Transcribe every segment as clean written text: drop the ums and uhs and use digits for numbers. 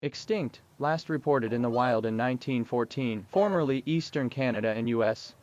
Extinct, last reported in the wild in 1914, formerly eastern Canada and U.S.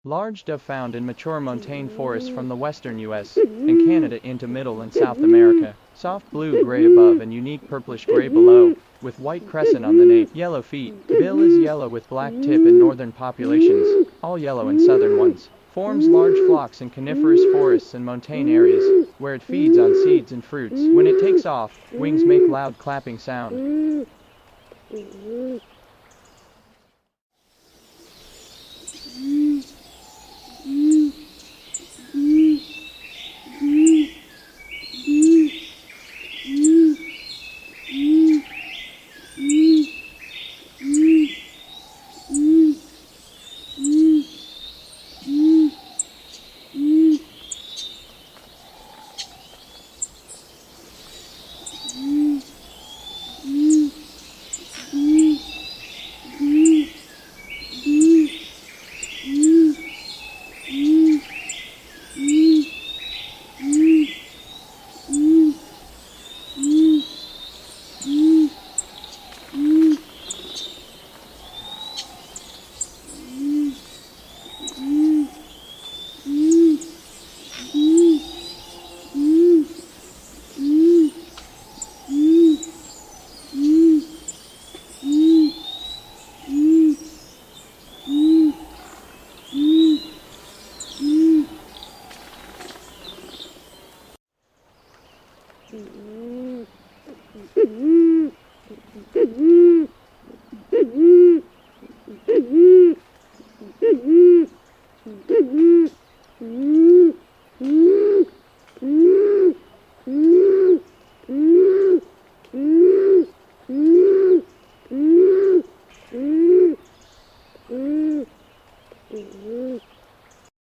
Large dove found in mature montane forests from the western U.S. and Canada into Middle and South America. Soft blue-gray above and unique purplish-gray below, with white crescent on the nape. Yellow feet. Bill is yellow with black tip in northern populations, all yellow in southern ones. Forms large flocks in coniferous forests and montane areas, where it feeds on seeds and fruits. When it takes off, wings make loud clapping sound.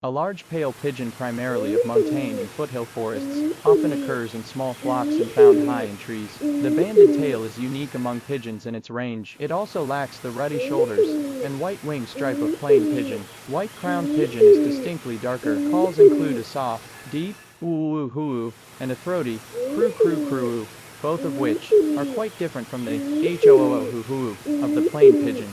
A large pale pigeon, primarily of montane and foothill forests, often occurs in small flocks and found high in trees. The banded tail is unique among pigeons in its range. It also lacks the ruddy shoulders and white wing stripe of plain pigeon. White-crowned pigeon is distinctly darker. Calls include a soft, deep woo-woo-hoo-woo and a throaty crew-crew-crew-woo, both of which are quite different from the hoo-hoo-hoo-hoo of the plain pigeon.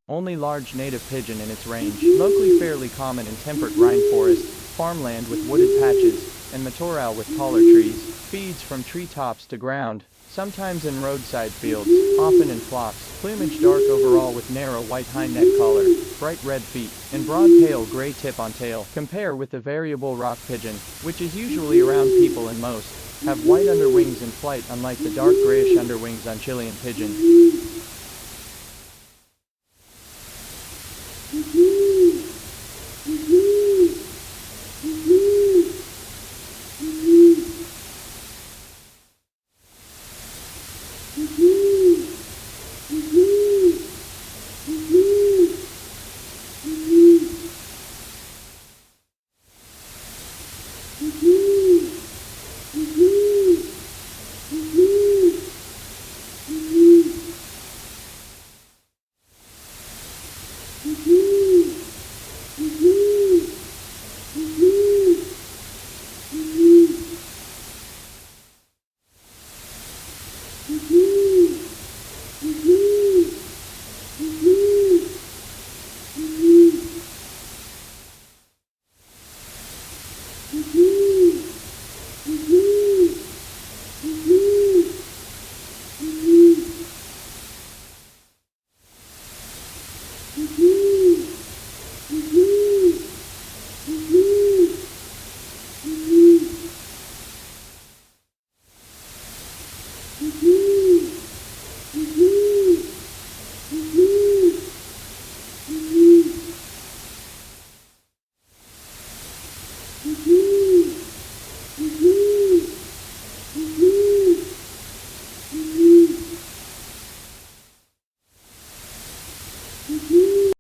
Only large native pigeon in its range, locally fairly common in temperate rainforest, farmland with wooded patches, and matorral with taller trees, feeds from tree tops to ground, sometimes in roadside fields, often in flocks, plumage dark overall with narrow white hind neck collar, bright red feet, and broad pale gray tip on tail. Compare with the variable rock pigeon, which is usually around people and most, have white underwings in flight unlike the dark grayish underwings on Chilean pigeon.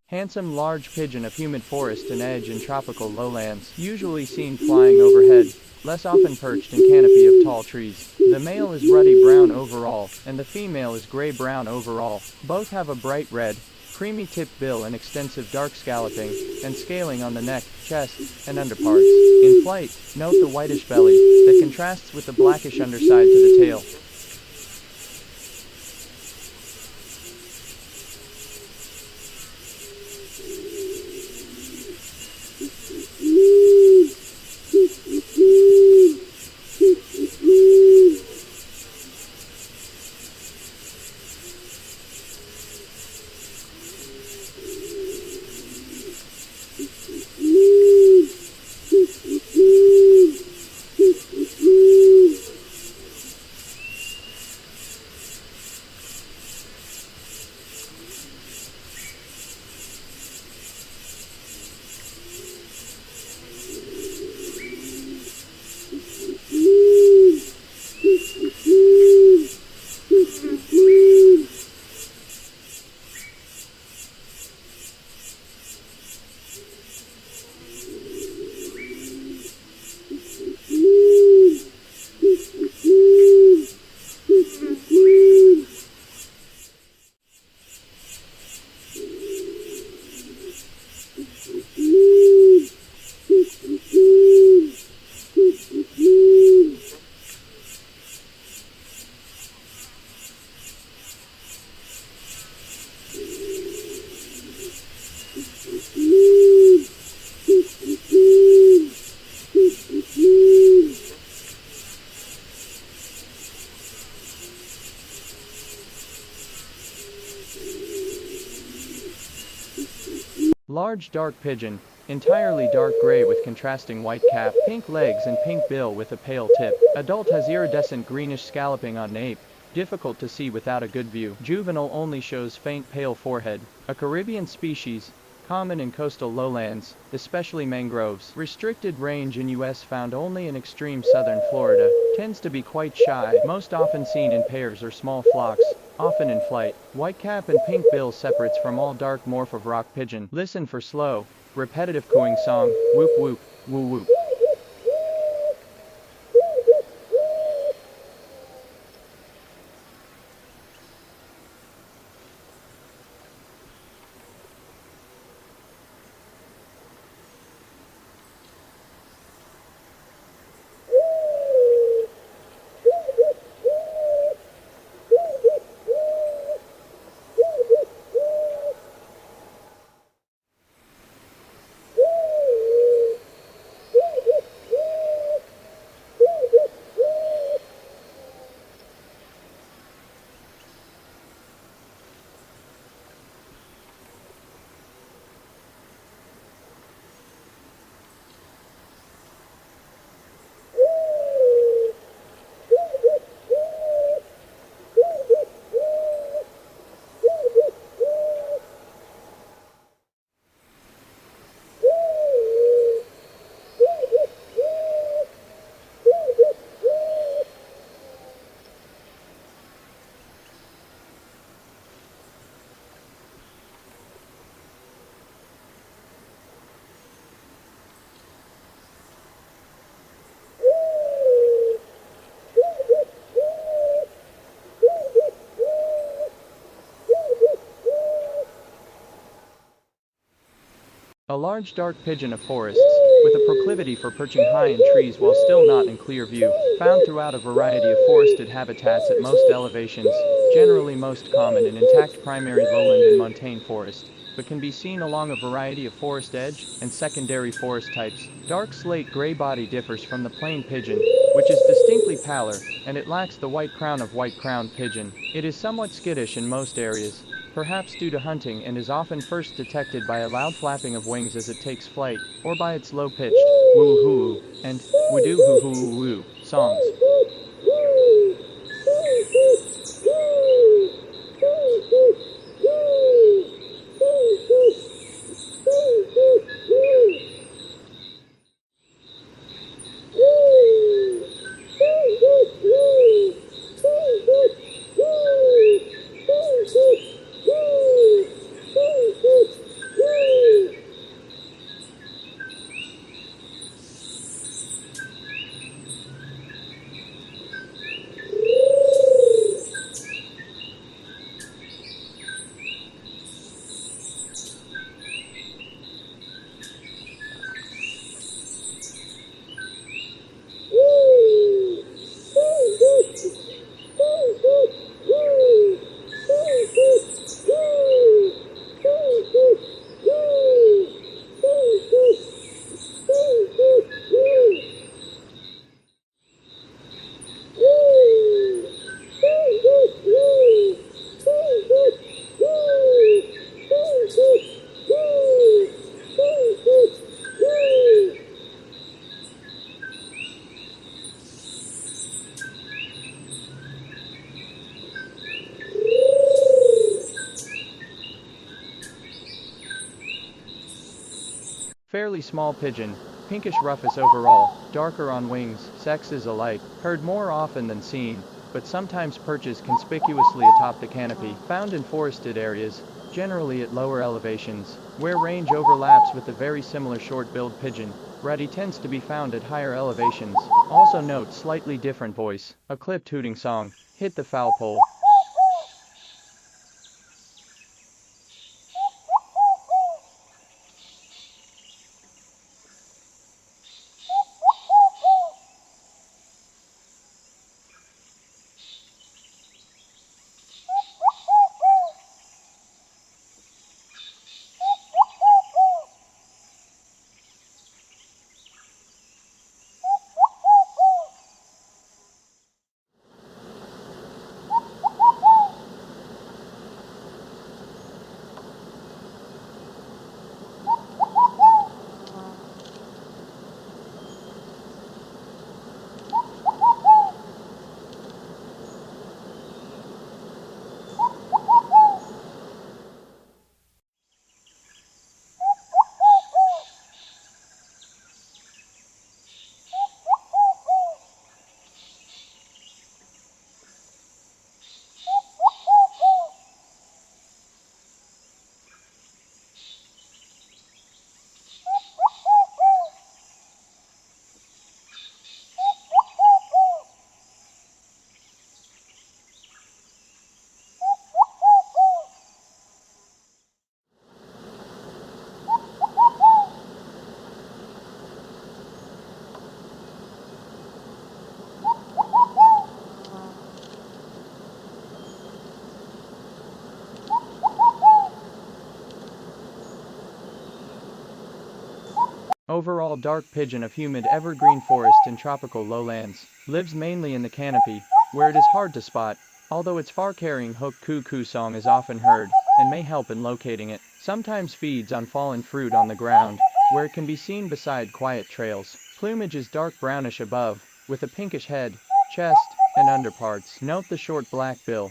Handsome large pigeon of humid forest and edge in tropical lowlands, usually seen flying overhead, less often perched in canopy of tall trees. The male is ruddy brown overall, and the female is gray-brown overall. Both have a bright red, creamy-tipped bill and extensive dark scalloping and scaling on the neck, chest, and underparts. In flight, note the whitish belly, that contrasts with the blackish underside to the tail. Large dark pigeon, entirely dark gray with contrasting white cap, pink legs and pink bill with a pale tip. Adult has iridescent greenish scalloping on nape, difficult to see without a good view. Juvenile only shows faint pale forehead. A Caribbean species, common in coastal lowlands, especially mangroves. Restricted range in U.S. found only in extreme southern Florida. Tends to be quite shy, most often seen in pairs or small flocks. often in flight. Whitecap and pink bill separates from all dark morph of rock pigeon. Listen for slow, repetitive cooing song, whoop whoop, woo whoop. A large dark pigeon of forests, with a proclivity for perching high in trees while still not in clear view, found throughout a variety of forested habitats at most elevations, generally most common in intact primary lowland and montane forest, but can be seen along a variety of forest edge and secondary forest types. Dark slate gray body differs from the plain pigeon, which is distinctly paler, and it lacks the white crown of white-crowned pigeon. It is somewhat skittish in most areas, perhaps due to hunting, and is often first detected by a loud flapping of wings as it takes flight, or by its low-pitched woo-hoo and woo-doo-hoo-hoo-woo songs. Fairly small pigeon, pinkish rufous overall, darker on wings, sexes alike, heard more often than seen, but sometimes perches conspicuously atop the canopy, found in forested areas, generally at lower elevations, where range overlaps with the very similar short-billed pigeon. Reddy tends to be found at higher elevations. Also note slightly different voice, a clipped hooting song, hit the foul pole. overall dark pigeon of humid evergreen forest in tropical lowlands. Lives mainly in the canopy, where it is hard to spot, although its far-carrying hook cuckoo song is often heard, and may help in locating it. Sometimes feeds on fallen fruit on the ground, where it can be seen beside quiet trails. Plumage is dark brownish above, with a pinkish head, chest, and underparts. Note the short black bill.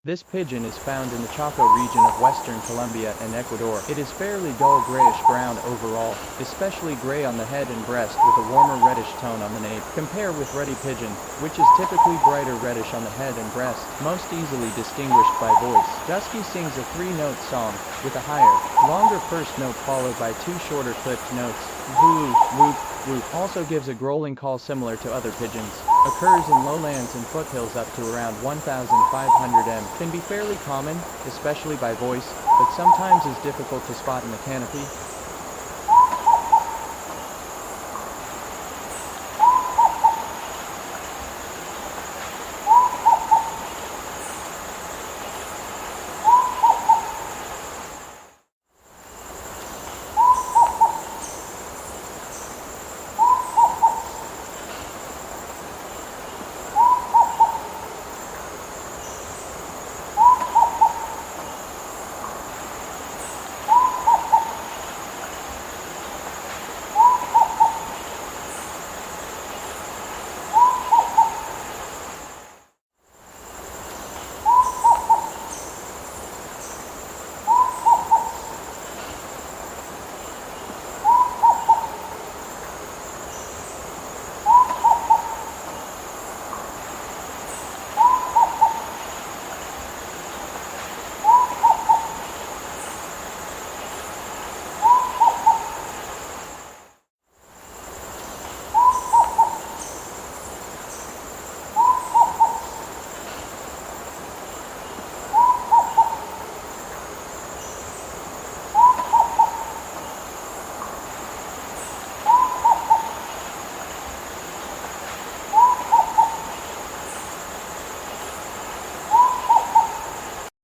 This pigeon is found in the Chaco region of western Colombia and Ecuador. It is fairly dull grayish-brown overall, especially gray on the head and breast with a warmer reddish tone on the nape. Compare with ruddy pigeon, which is typically brighter reddish on the head and breast, most easily distinguished by voice. Dusky sings a three-note song, with a higher, longer first note followed by two shorter clipped notes. Woo, whoop, whoop. Also gives a growling call similar to other pigeons. Occurs in lowlands and foothills up to around 1,500 m. Can be fairly common, especially by voice, but sometimes is difficult to spot in the canopy.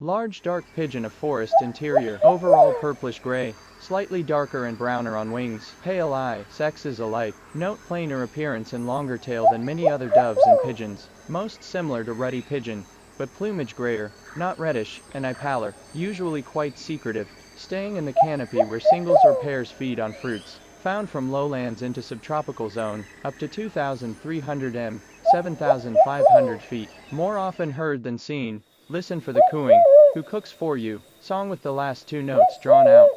Large dark pigeon of forest interior, overall purplish gray, slightly darker and browner on wings, pale eye, sexes alike. Note plainer appearance and longer tail than many other doves and pigeons, most similar to ruddy pigeon, but plumage grayer, not reddish, and eye pallor, usually quite secretive, staying in the canopy where singles or pairs feed on fruits. Found from lowlands into subtropical zone, up to 2,300 m, 7,500 feet. More often heard than seen. Listen for the cooing, who cooks for you, song with the last two notes drawn out.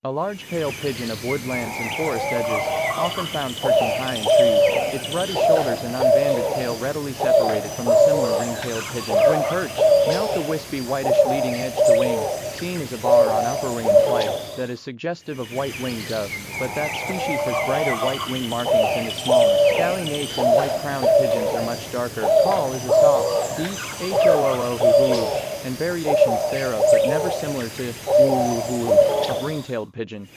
A large pale pigeon of woodlands and forest edges, often found perching high in trees, its ruddy shoulders and unbanded tail readily separated from the similar ring-tailed pigeon. When perched, note the wispy whitish leading edge to wing, seen as a bar on upper wing in flight, that is suggestive of white-winged dove, but that species has brighter white wing markings in its smallness. Gallinates and white-crowned pigeons are much darker. Call is a soft, deep, hoo-hoo-hoo, and variations thereof but never similar to woo-woo-hoo of ring-tailed pigeon.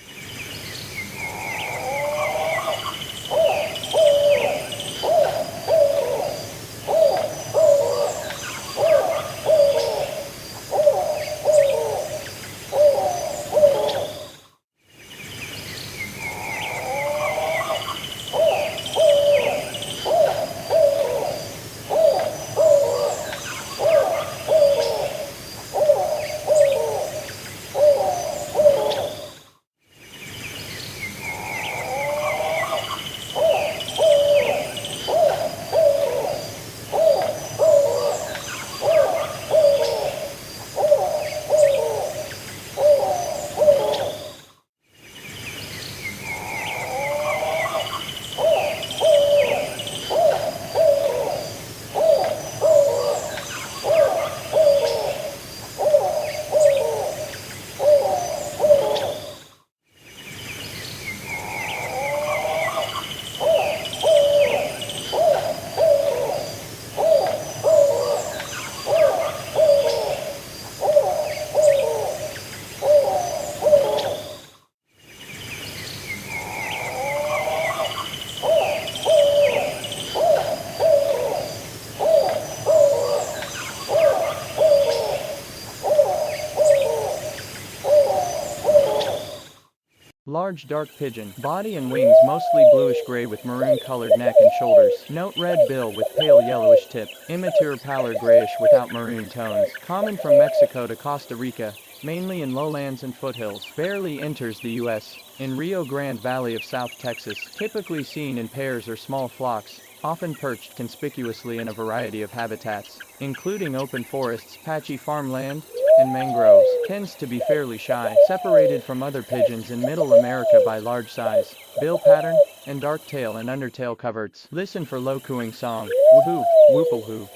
Large dark pigeon, body and wings mostly bluish-gray with maroon-colored neck and shoulders. Note red bill with pale yellowish tip. Immature pallor grayish without maroon tones. Common from Mexico to Costa Rica, mainly in lowlands and foothills. Barely enters the U.S. in Rio Grande Valley of South Texas. Typically seen in pairs or small flocks, often perched conspicuously in a variety of habitats, including open forests, patchy farmland, and mangroves. Tends to be fairly shy, separated from other pigeons in Middle America by large size, bill pattern, and dark tail and undertail coverts. Listen for low cooing song, woohoo, whoopalhoo.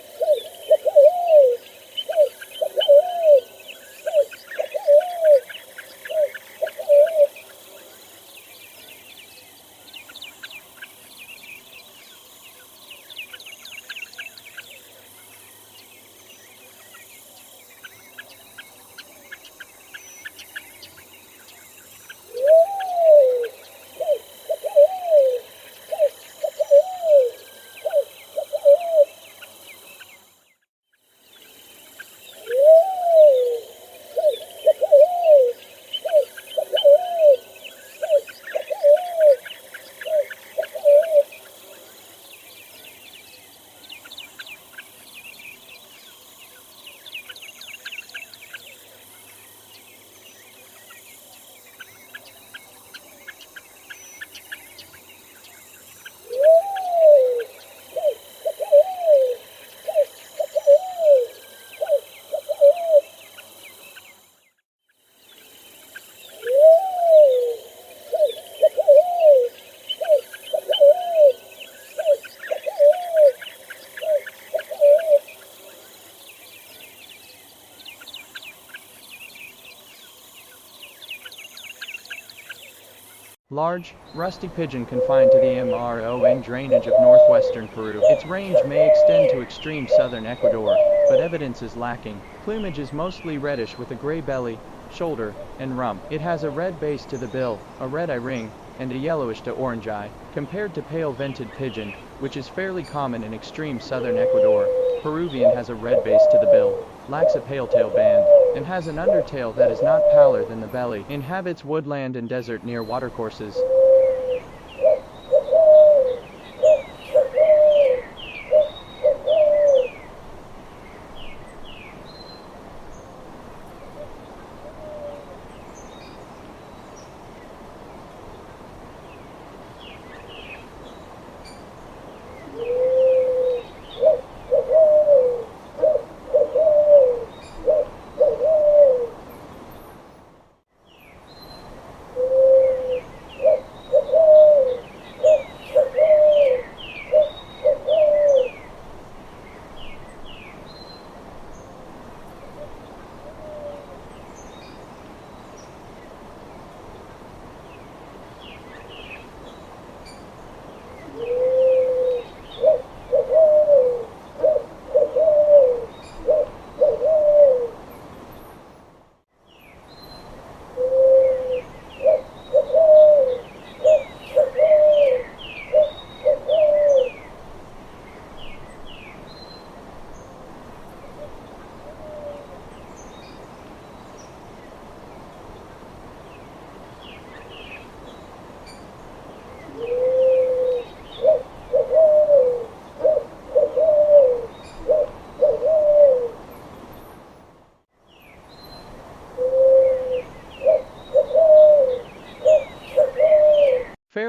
Large, rusty pigeon confined to the MRON drainage of northwestern Peru. Its range may extend to extreme southern Ecuador, but evidence is lacking. Plumage is mostly reddish with a gray belly, shoulder, and rump. It has a red base to the bill, a red eye ring, and a yellowish to orange eye. Compared to pale-vented pigeon, which is fairly common in extreme southern Ecuador, Peruvian has a red base to the bill, lacks a pale tail band, and has an undertail that is not paler than the belly. Inhabits woodland and desert near watercourses.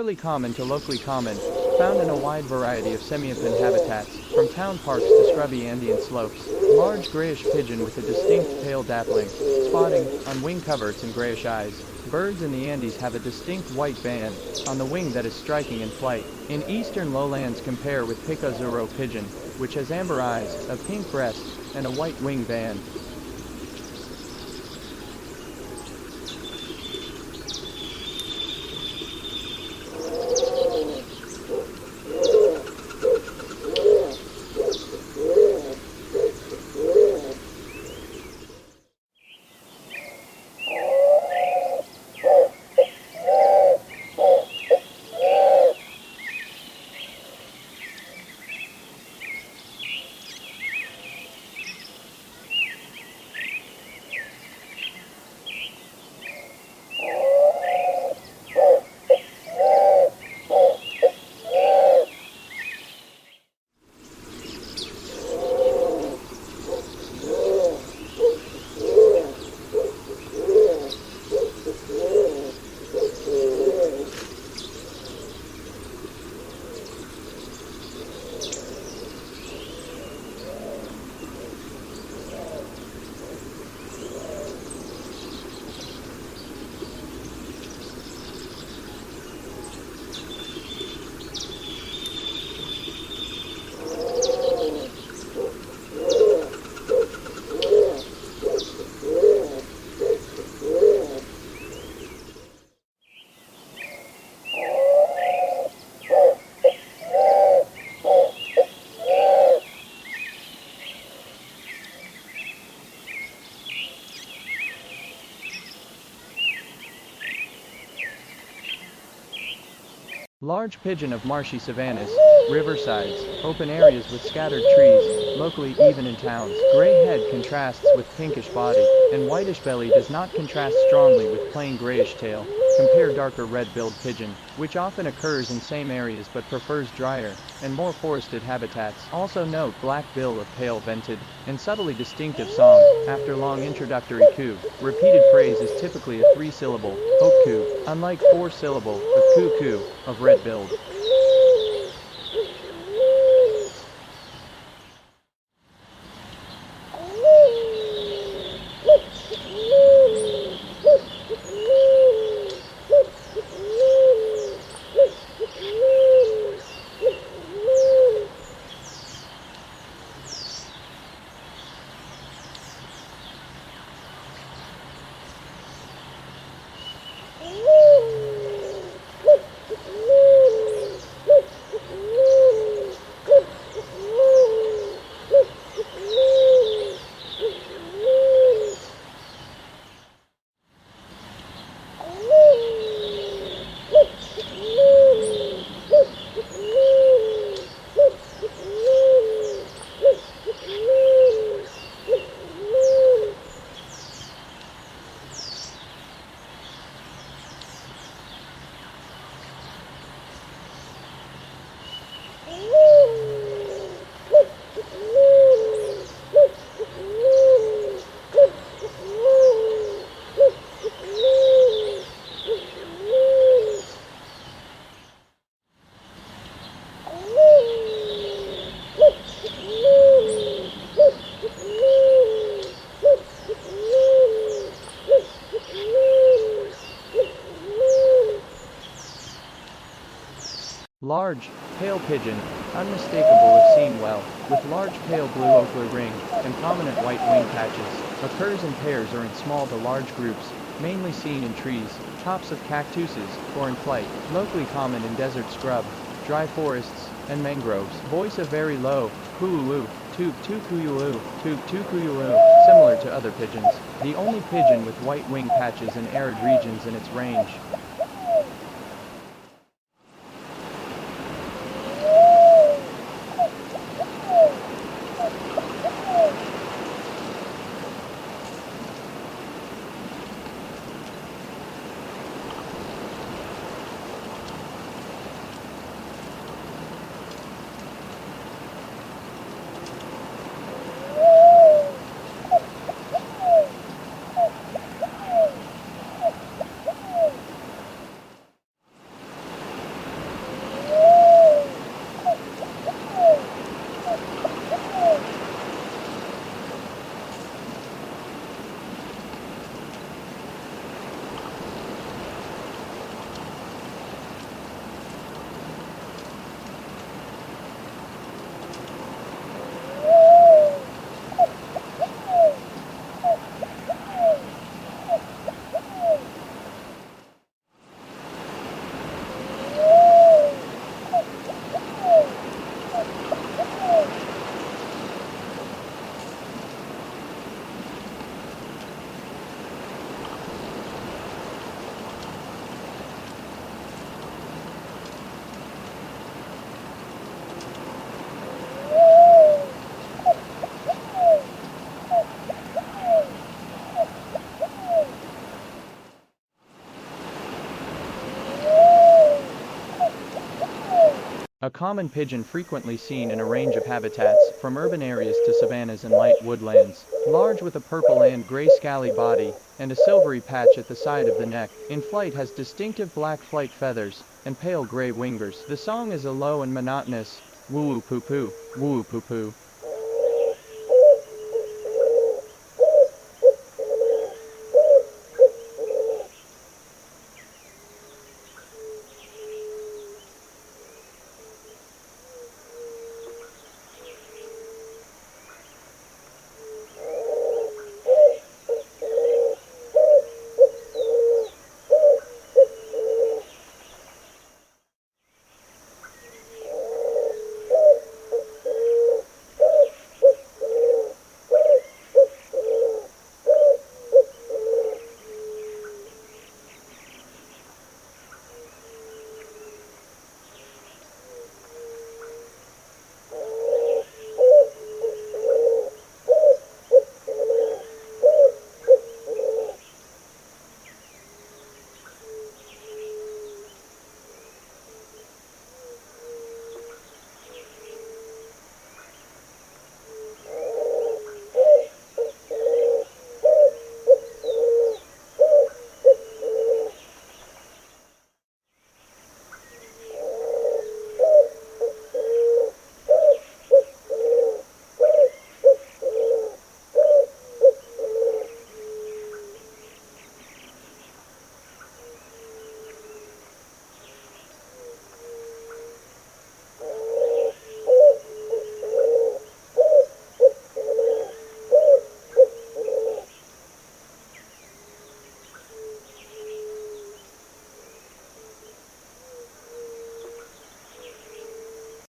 Fairly common to locally common, found in a wide variety of semi-open habitats, from town parks to scrubby Andean slopes. Large grayish pigeon with a distinct pale dappling, spotting, on wing coverts and grayish eyes. Birds in the Andes have a distinct white band on the wing that is striking in flight. In eastern lowlands compare with Pica pigeon, which has amber eyes, a pink breast, and a white wing band. Large pigeon of marshy savannas, riversides, open areas with scattered trees, locally even in towns. Gray head contrasts with pinkish body, and whitish belly does not contrast strongly with plain grayish tail. Compare darker red-billed pigeon, which often occurs in same areas but prefers drier and more forested habitats. Also note black bill of pale vented, and subtly distinctive song. After long introductory coo, repeated phrase is typically a 3-syllable, hope coo, unlike 4-syllable, the coo-coo, of red-billed. Large, pale pigeon, unmistakable if seen well, with large pale blue ochre ring, and prominent white wing patches, occurs in pairs or in small to large groups, mainly seen in trees, tops of cactuses, or in flight, locally common in desert scrub, dry forests, and mangroves. Voice a very low, coo-oo, toot-toot-coo-oo, toot-toot-coo-oo, similar to other pigeons. The only pigeon with white wing patches in arid regions in its range. common pigeon frequently seen in a range of habitats, from urban areas to savannas and light woodlands. Large with a purple and gray scaly body, and a silvery patch at the side of the neck. In flight has distinctive black flight feathers, and pale gray wingers. The song is a low and monotonous woo-woo-poo-poo, woo-woo-poo-poo.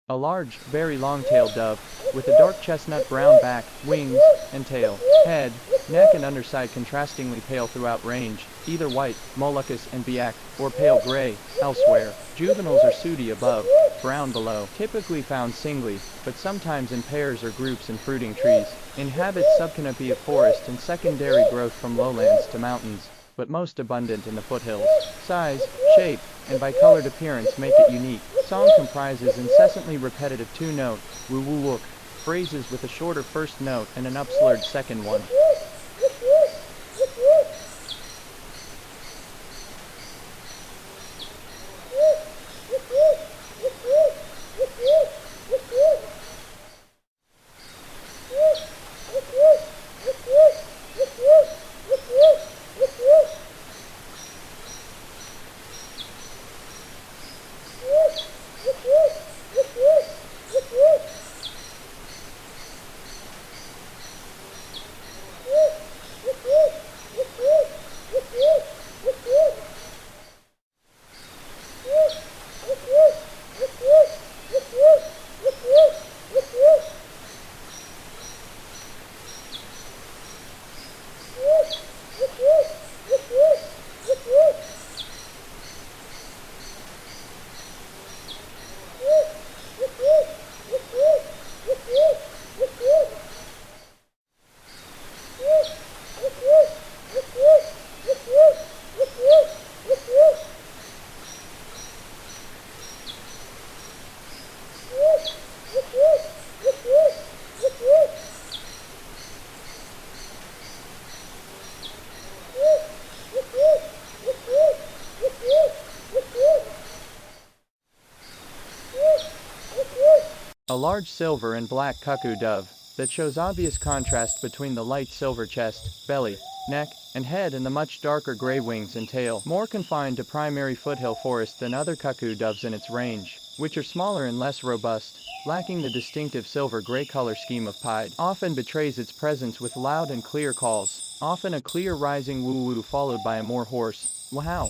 A large, very long-tailed dove, with a dark chestnut-brown back, wings, and tail. Head, neck and underside contrastingly pale throughout range, either white, molluscous and biac, or pale gray, elsewhere. Juveniles are sooty above, brown below. Typically found singly, but sometimes in pairs or groups in fruiting trees. Inhabits subcanopy of forest and secondary growth from lowlands to mountains, but most abundant in the foothills. Size, shape, and bicolored appearance make it unique. Song comprises incessantly repetitive two-note, woo-woo-wook, phrases with a shorter first note and an upslurred second one. A large silver and black cuckoo dove, that shows obvious contrast between the light silver chest, belly, neck, and head and the much darker gray wings and tail. More confined to primary foothill forest than other cuckoo doves in its range, which are smaller and less robust, lacking the distinctive silver-gray color scheme of pied. Often betrays its presence with loud and clear calls, often a clear rising woo-woo followed by a more hoarse wow.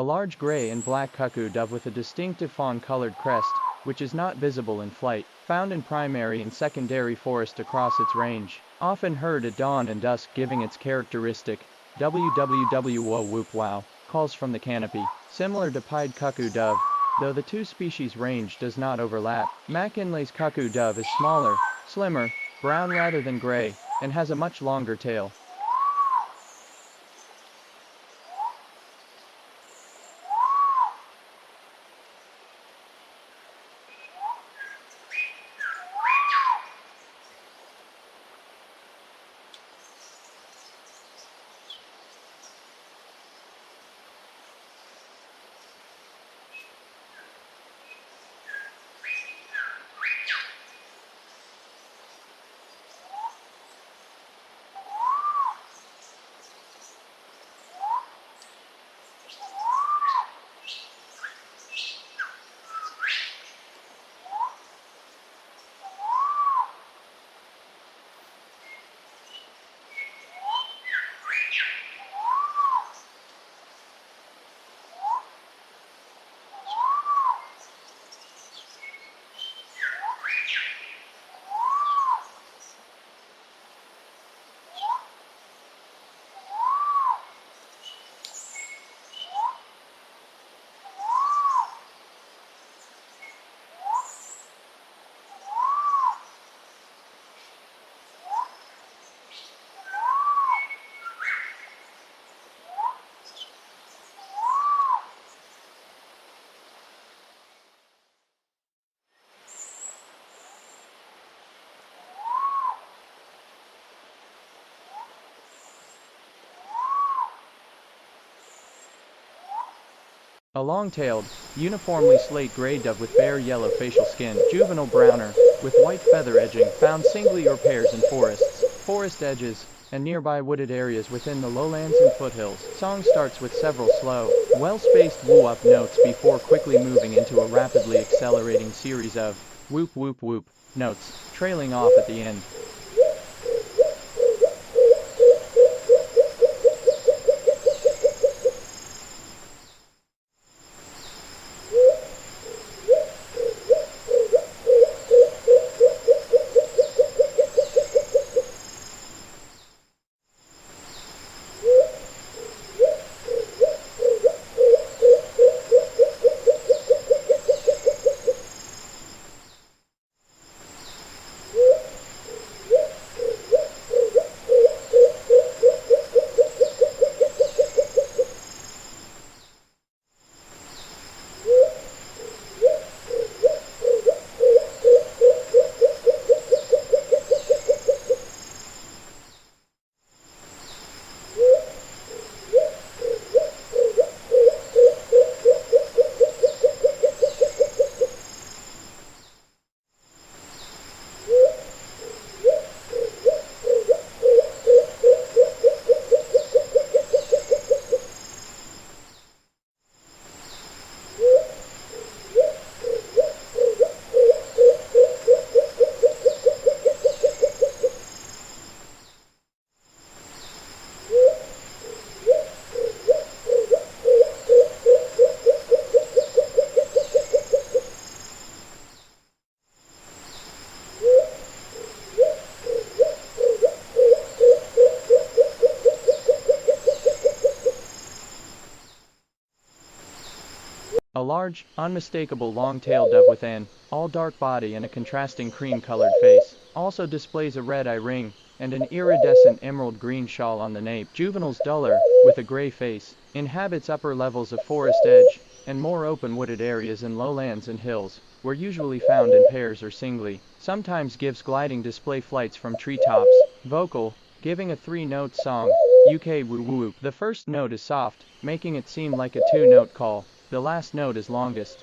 A large gray and black cuckoo dove with a distinctive fawn-colored crest, which is not visible in flight, found in primary and secondary forest across its range, often heard at dawn and dusk, giving its characteristic www-wow calls from the canopy, similar to pied cuckoo dove, though the two species range does not overlap. McKinley's cuckoo dove is smaller, slimmer, brown rather than gray, and has a much longer tail. A long-tailed, uniformly slate-gray dove with bare yellow facial skin, juvenile browner, with white feather edging, found singly or pairs in forests, forest edges, and nearby wooded areas within the lowlands and foothills. Song starts with several slow, well-spaced woo-up notes before quickly moving into a rapidly accelerating series of whoop-whoop-whoop notes, trailing off at the end. A large, unmistakable long-tailed dove with an all-dark body and a contrasting cream-colored face, also displays a red eye ring and an iridescent emerald-green shawl on the nape. Juveniles duller, with a gray face, inhabits upper levels of forest edge and more open wooded areas in lowlands and hills, where usually found in pairs or singly. Sometimes gives gliding display flights from treetops. Vocal, giving a three-note song, UK woo-woo. The first note is soft, making it seem like a two-note call. The last note is longest.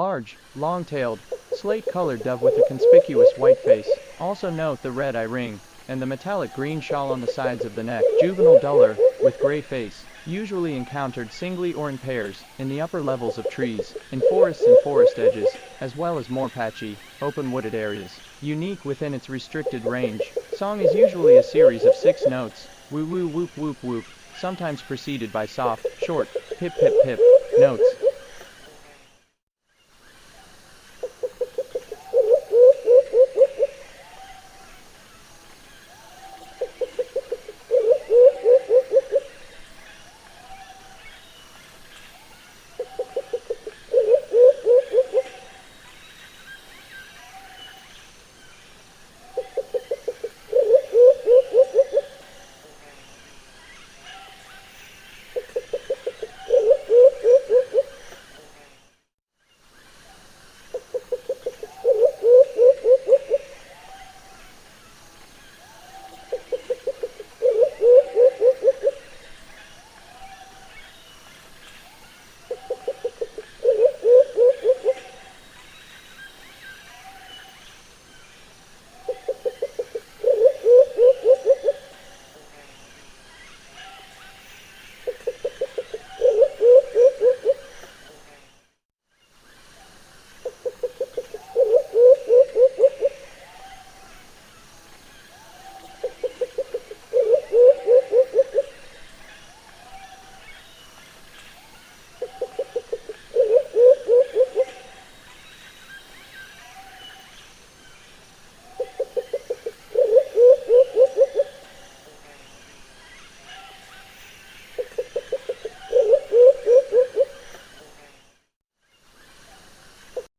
large, long-tailed, slate-colored dove with a conspicuous white face. Also note the red eye ring, and the metallic green shawl on the sides of the neck. Juvenile duller, with gray face, usually encountered singly or in pairs, in the upper levels of trees, in forests and forest edges, as well as more patchy, open wooded areas. Unique within its restricted range, song is usually a series of 6 notes, woo woo whoop whoop whoop, sometimes preceded by soft, short, pip pip pip, notes.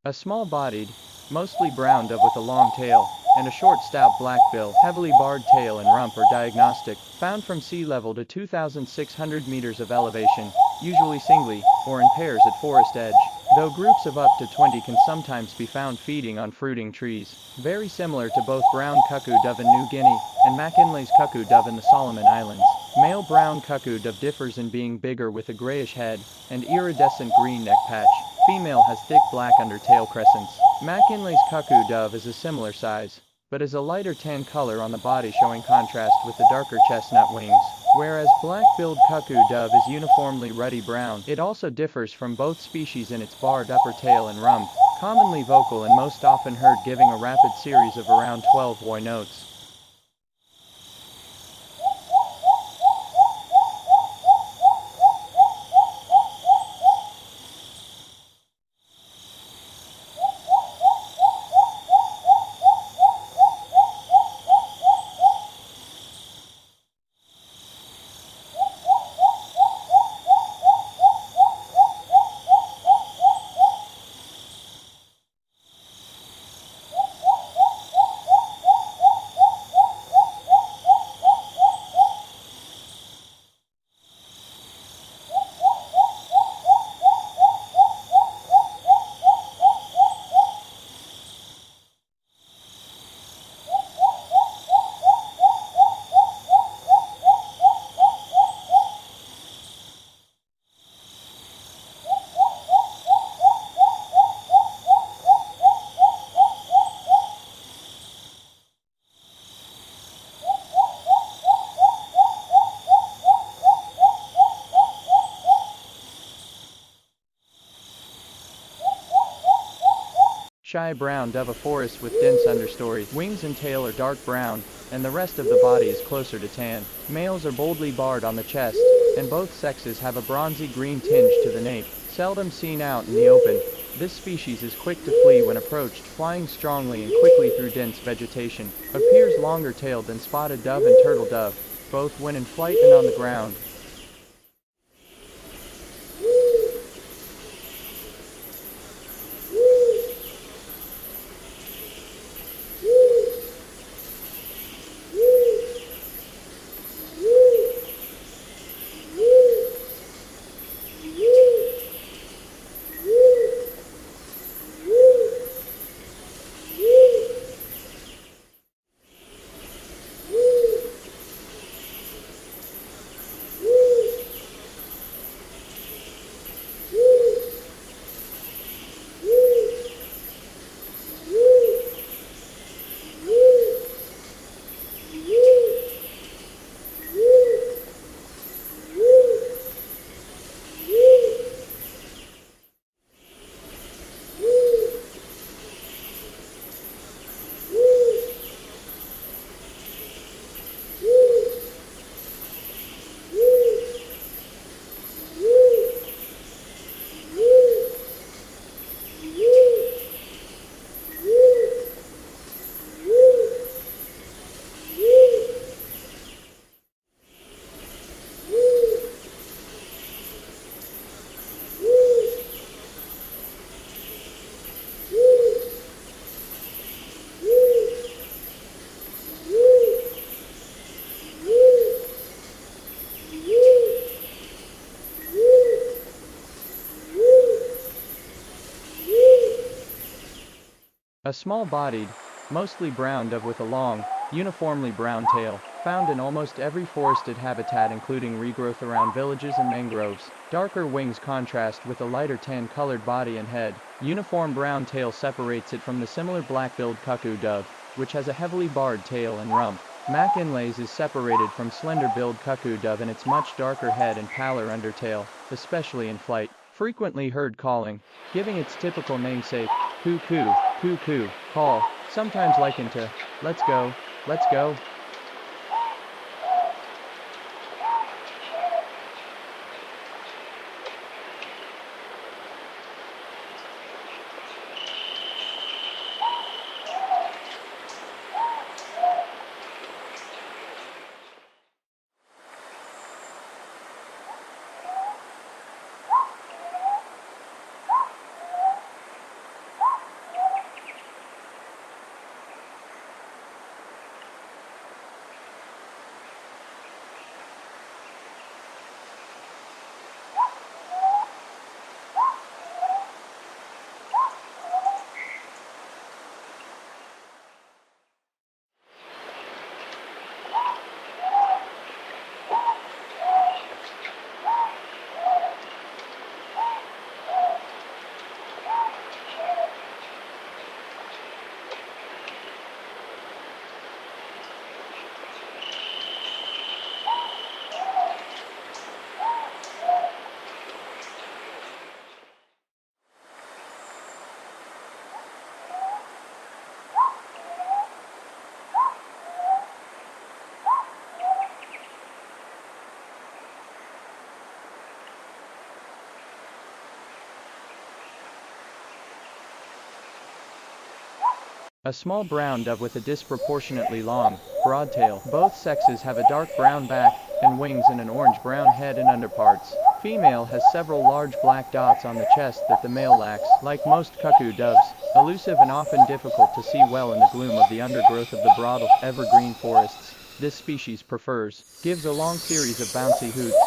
A small-bodied, mostly brown dove with a long tail, and a short stout black bill, heavily barred tail and rump are diagnostic, found from sea level to 2,600 meters of elevation, usually singly, or in pairs at forest edge, though groups of up to 20 can sometimes be found feeding on fruiting trees. Very similar to both brown cuckoo dove in New Guinea, and McKinley's cuckoo dove in the Solomon Islands. Male brown cuckoo dove differs in being bigger with a grayish head, and iridescent green neck patch. Female has thick black undertail crescents. McKinley's cuckoo dove is a similar size, but is a lighter tan color on the body showing contrast with the darker chestnut wings. Whereas black-billed cuckoo dove is uniformly ruddy brown. It also differs from both species in its barred upper tail and rump, commonly vocal and most often heard giving a rapid series of around 12 woi notes. Shy brown dove, a forest with dense understory. Wings and tail are dark brown, and the rest of the body is closer to tan. Males are boldly barred on the chest, and both sexes have a bronzy green tinge to the nape. Seldom seen out in the open, this species is quick to flee when approached, flying strongly and quickly through dense vegetation. Appears longer-tailed than spotted dove and turtle dove, both when in flight and on the ground. A small-bodied, mostly brown dove with a long, uniformly brown tail, found in almost every forested habitat including regrowth around villages and mangroves. Darker wings contrast with a lighter tan-colored body and head. Uniform brown tail separates it from the similar black-billed cuckoo dove, which has a heavily barred tail and rump. Mac inlays is separated from slender-billed cuckoo dove in its much darker head and paler undertail, especially in flight. Frequently heard calling, giving its typical namesake, cuckoo, cuckoo, call, sometimes likened to, let's go, let's go. A small brown dove with a disproportionately long, broad tail. Both sexes have a dark brown back and wings and an orange-brown head and underparts. Female has several large black dots on the chest that the male lacks. Like most cuckoo doves, elusive and often difficult to see well in the gloom of the undergrowth of the broad evergreen forests, this species gives a long series of bouncy hoots.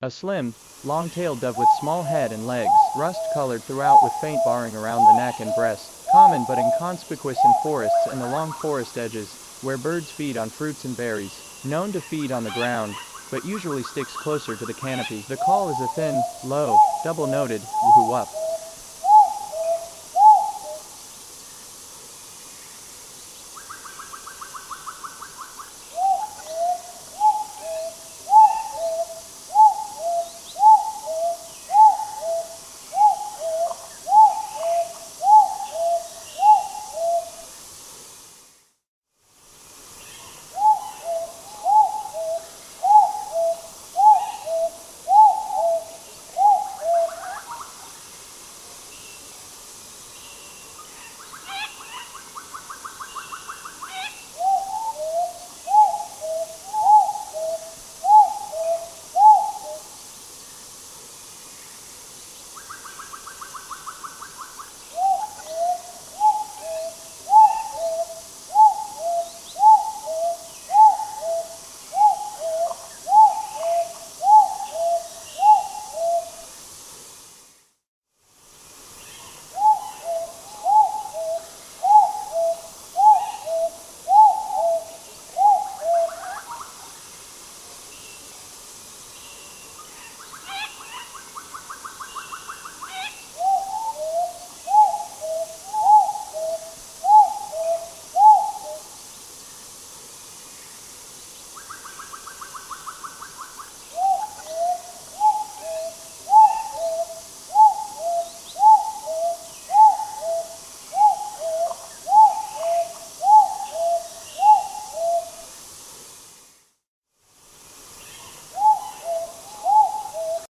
A slim, long-tailed dove with small head and legs, rust-colored throughout with faint barring around the neck and breast, common but inconspicuous in forests and along forest edges, where birds feed on fruits and berries. Known to feed on the ground, but usually sticks closer to the canopy. The call is a thin, low, double-noted, whoo-up.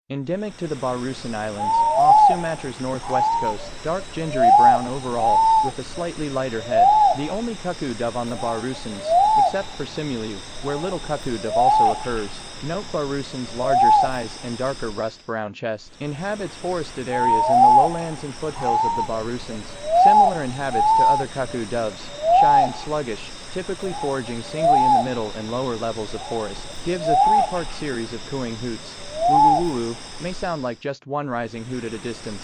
Endemic to the Barusan Islands, off Sumatra's northwest coast, dark gingery brown overall, with a slightly lighter head. The only cuckoo dove on the Barusans, except for Simuliu, where little cuckoo dove also occurs. Note Barusan's larger size and darker rust-brown chest. Inhabits forested areas in the lowlands and foothills of the Barusans. Similar in habits to other cuckoo doves, shy and sluggish, typically foraging singly in the middle and lower levels of forest. Gives a three-part series of cooing hoots. Woo woo woo woo, may sound like just one rising hoot at a distance.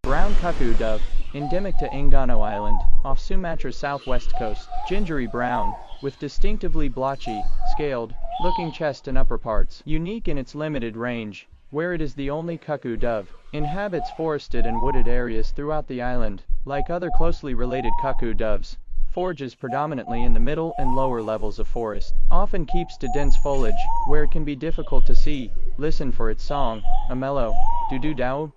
Brown cuckoo dove, endemic to Enggano Island, off Sumatra's southwest coast, gingery brown, with distinctively blotchy, scaled, looking chest and upper parts. Unique in its limited range, where it is the only cuckoo dove. Inhabits forested and wooded areas throughout the island. Like other closely related cuckoo doves, forages predominantly in the middle and lower levels of forest. Often keeps to dense foliage, where it can be difficult to see. Listen for its song, a mellow doo-doo-dow.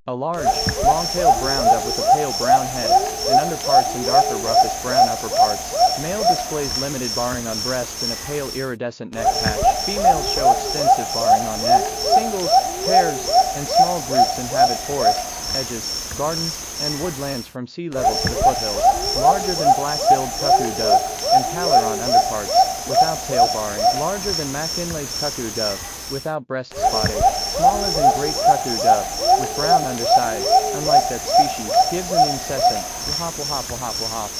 A large, long-tailed brown dove with a pale brown head, and underparts and darker rufous brown upperparts. Male displays limited barring on breast and a pale iridescent neck patch. Females show extensive barring on neck. Singles, pairs, and small groups inhabit forests, edges, gardens, and woodlands from sea level to the foothills. Larger than black-billed cuckoo dove, and paler on underparts, without tail barring. Larger than McKinley's cuckoo dove, without breast spotting. Smaller than great cuckoo dove, with brown undersides. Unlike that species, gives an incessant wahop wahop wahop wahop.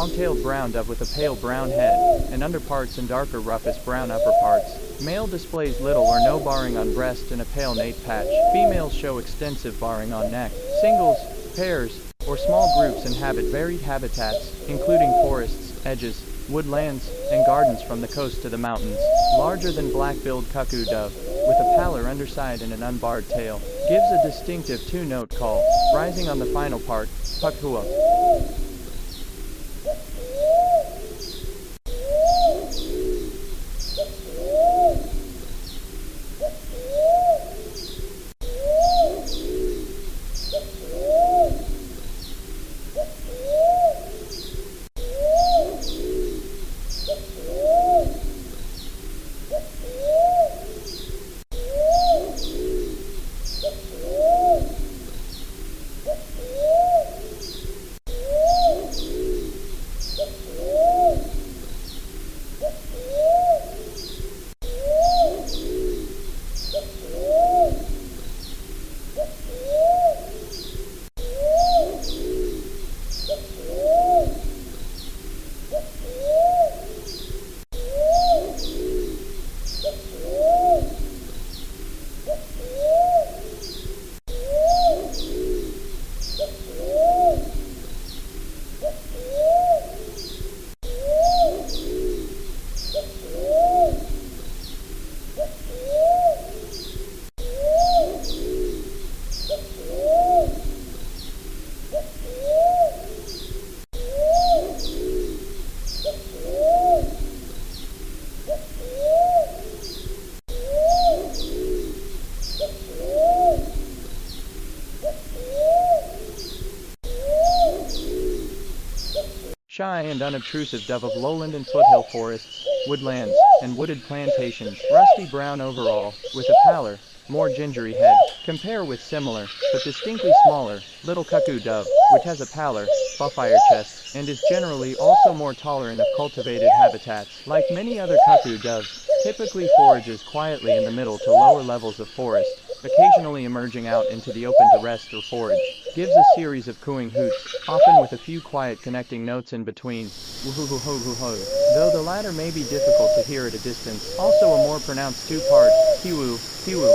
long-tailed brown dove with a pale brown head and underparts and darker rufous brown upperparts. Male displays little or no barring on breast and a pale nape patch. Females show extensive barring on neck. Singles, pairs, or small groups inhabit varied habitats, including forests, edges, woodlands, and gardens from the coast to the mountains. Larger than black-billed cuckoo dove, with a paler underside and an unbarred tail, gives a distinctive two-note call, rising on the final part, pukhua. Shy and unobtrusive dove of lowland and foothill forests, woodlands, and wooded plantations. Rusty brown overall, with a paler, more gingery head. Compare with similar, but distinctly smaller, little cuckoo dove, which has a paler, buff-iron chest, and is generally also more tolerant of cultivated habitats. Like many other cuckoo doves, typically forages quietly in the middle to lower levels of forest, occasionally emerging out into the open to rest or forage. Gives a series of cooing hoots, often with a few quiet connecting notes in between, woo-hoo-hoo-hoo-hoo-hoo, though the latter may be difficult to hear at a distance. Also a more pronounced two-part, hiwoo, hiwoo.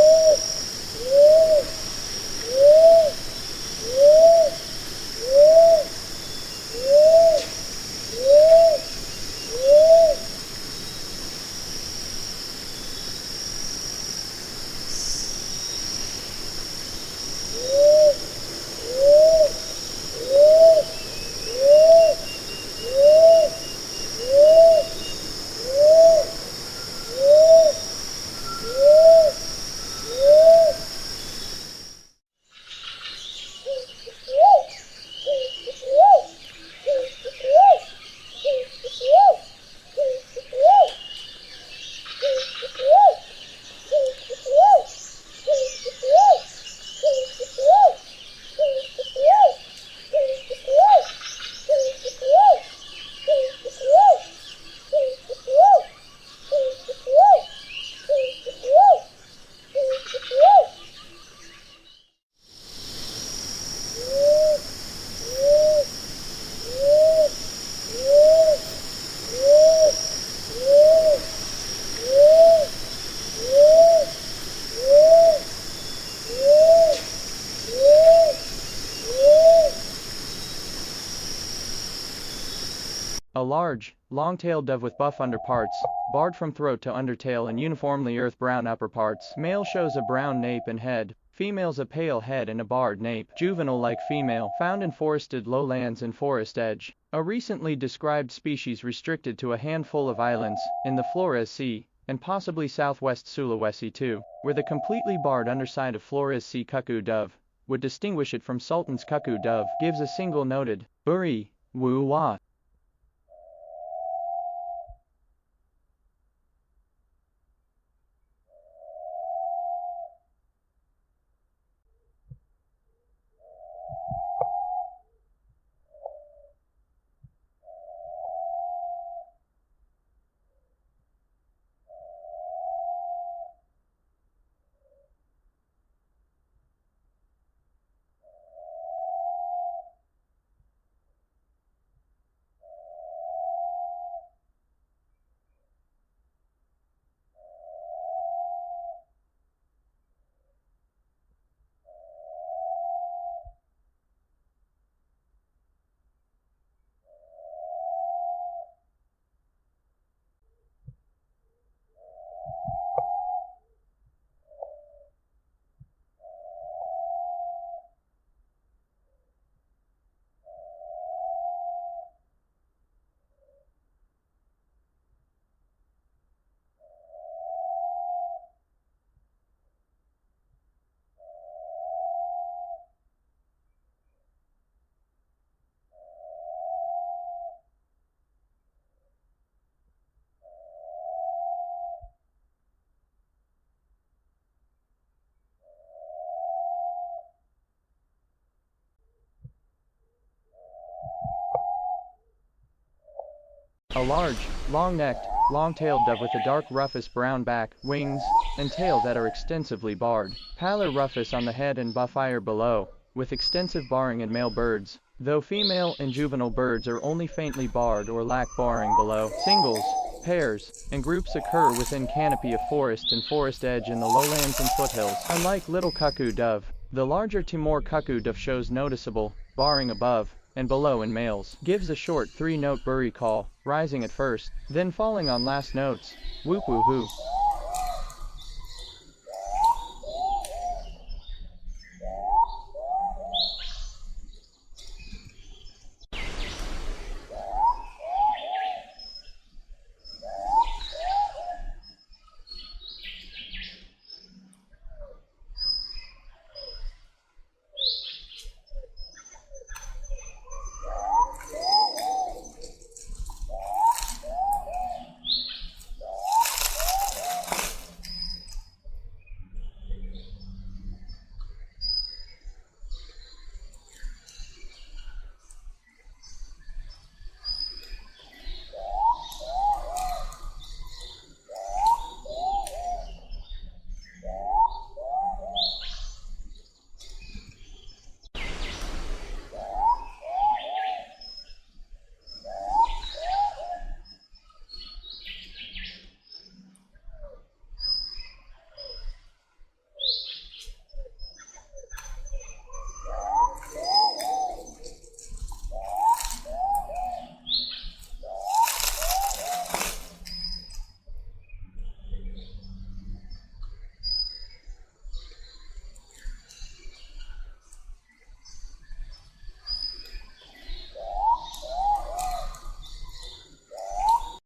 A large, long-tailed dove with buff underparts, barred from throat to undertail and uniformly earth-brown upperparts. Male shows a brown nape and head, females a pale head and a barred nape. Juvenile-like female, found in forested lowlands and forest edge. A recently described species restricted to a handful of islands, in the Flores Sea, and possibly southwest Sulawesi too, where the completely barred underside of Flores Sea cuckoo dove would distinguish it from Sultan's cuckoo dove. Gives a single noted, buri, woo-wah. A large, long-necked, long-tailed dove with a dark rufous brown back, wings, and tail that are extensively barred. Paler rufous on the head and buff-ire below, with extensive barring in male birds, though female and juvenile birds are only faintly barred or lack barring below. Singles, pairs, and groups occur within canopy of forest and forest edge in the lowlands and foothills. Unlike little cuckoo dove, the larger Timor cuckoo dove shows noticeable barring above and below in males. Gives a short 3-note bury call, rising at first, then falling on last notes. Whoop woo hoo.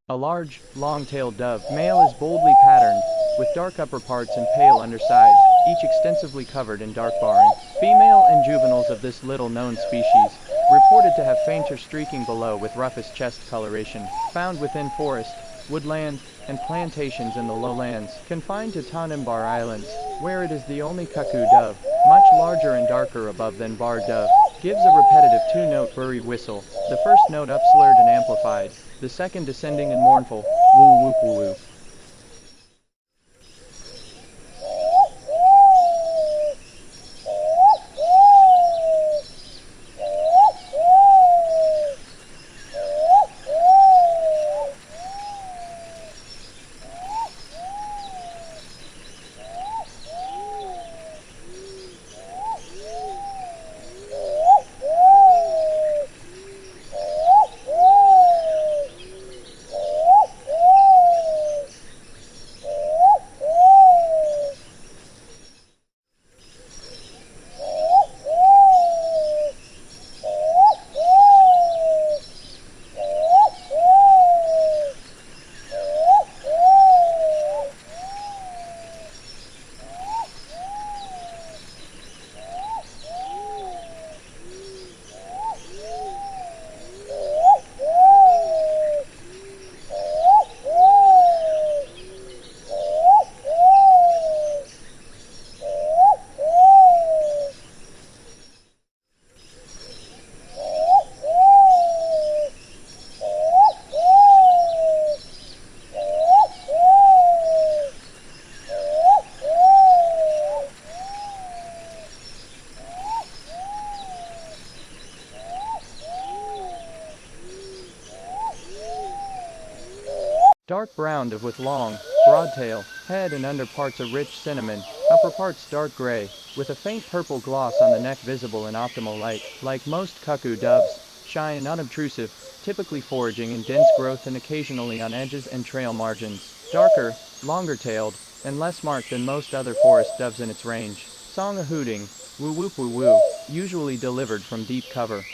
A large, long-tailed dove. Male is boldly patterned, with dark upper parts and pale undersides, each extensively covered in dark barring. Female and juveniles of this little-known species, reported to have fainter streaking below with roughest chest coloration, found within forest, woodland, and plantations in the lowlands, confined to Tanimbar Islands, where it is the only cuckoo dove, much larger and darker above than bar dove. Gives a repetitive 2-note bury whistle, the first note upslurred and amplified, the second descending and mournful, woo whoop woo woo. Dark brown dove with long, broad tail, head and under parts a rich cinnamon, upper parts dark gray, with a faint purple gloss on the neck visible in optimal light. Like most cuckoo doves, shy and unobtrusive, typically foraging in dense growth and occasionally on edges and trail margins. Darker, longer-tailed, and less marked than most other forest doves in its range. Song a hooting, woo whoop woo woo, usually delivered from deep cover.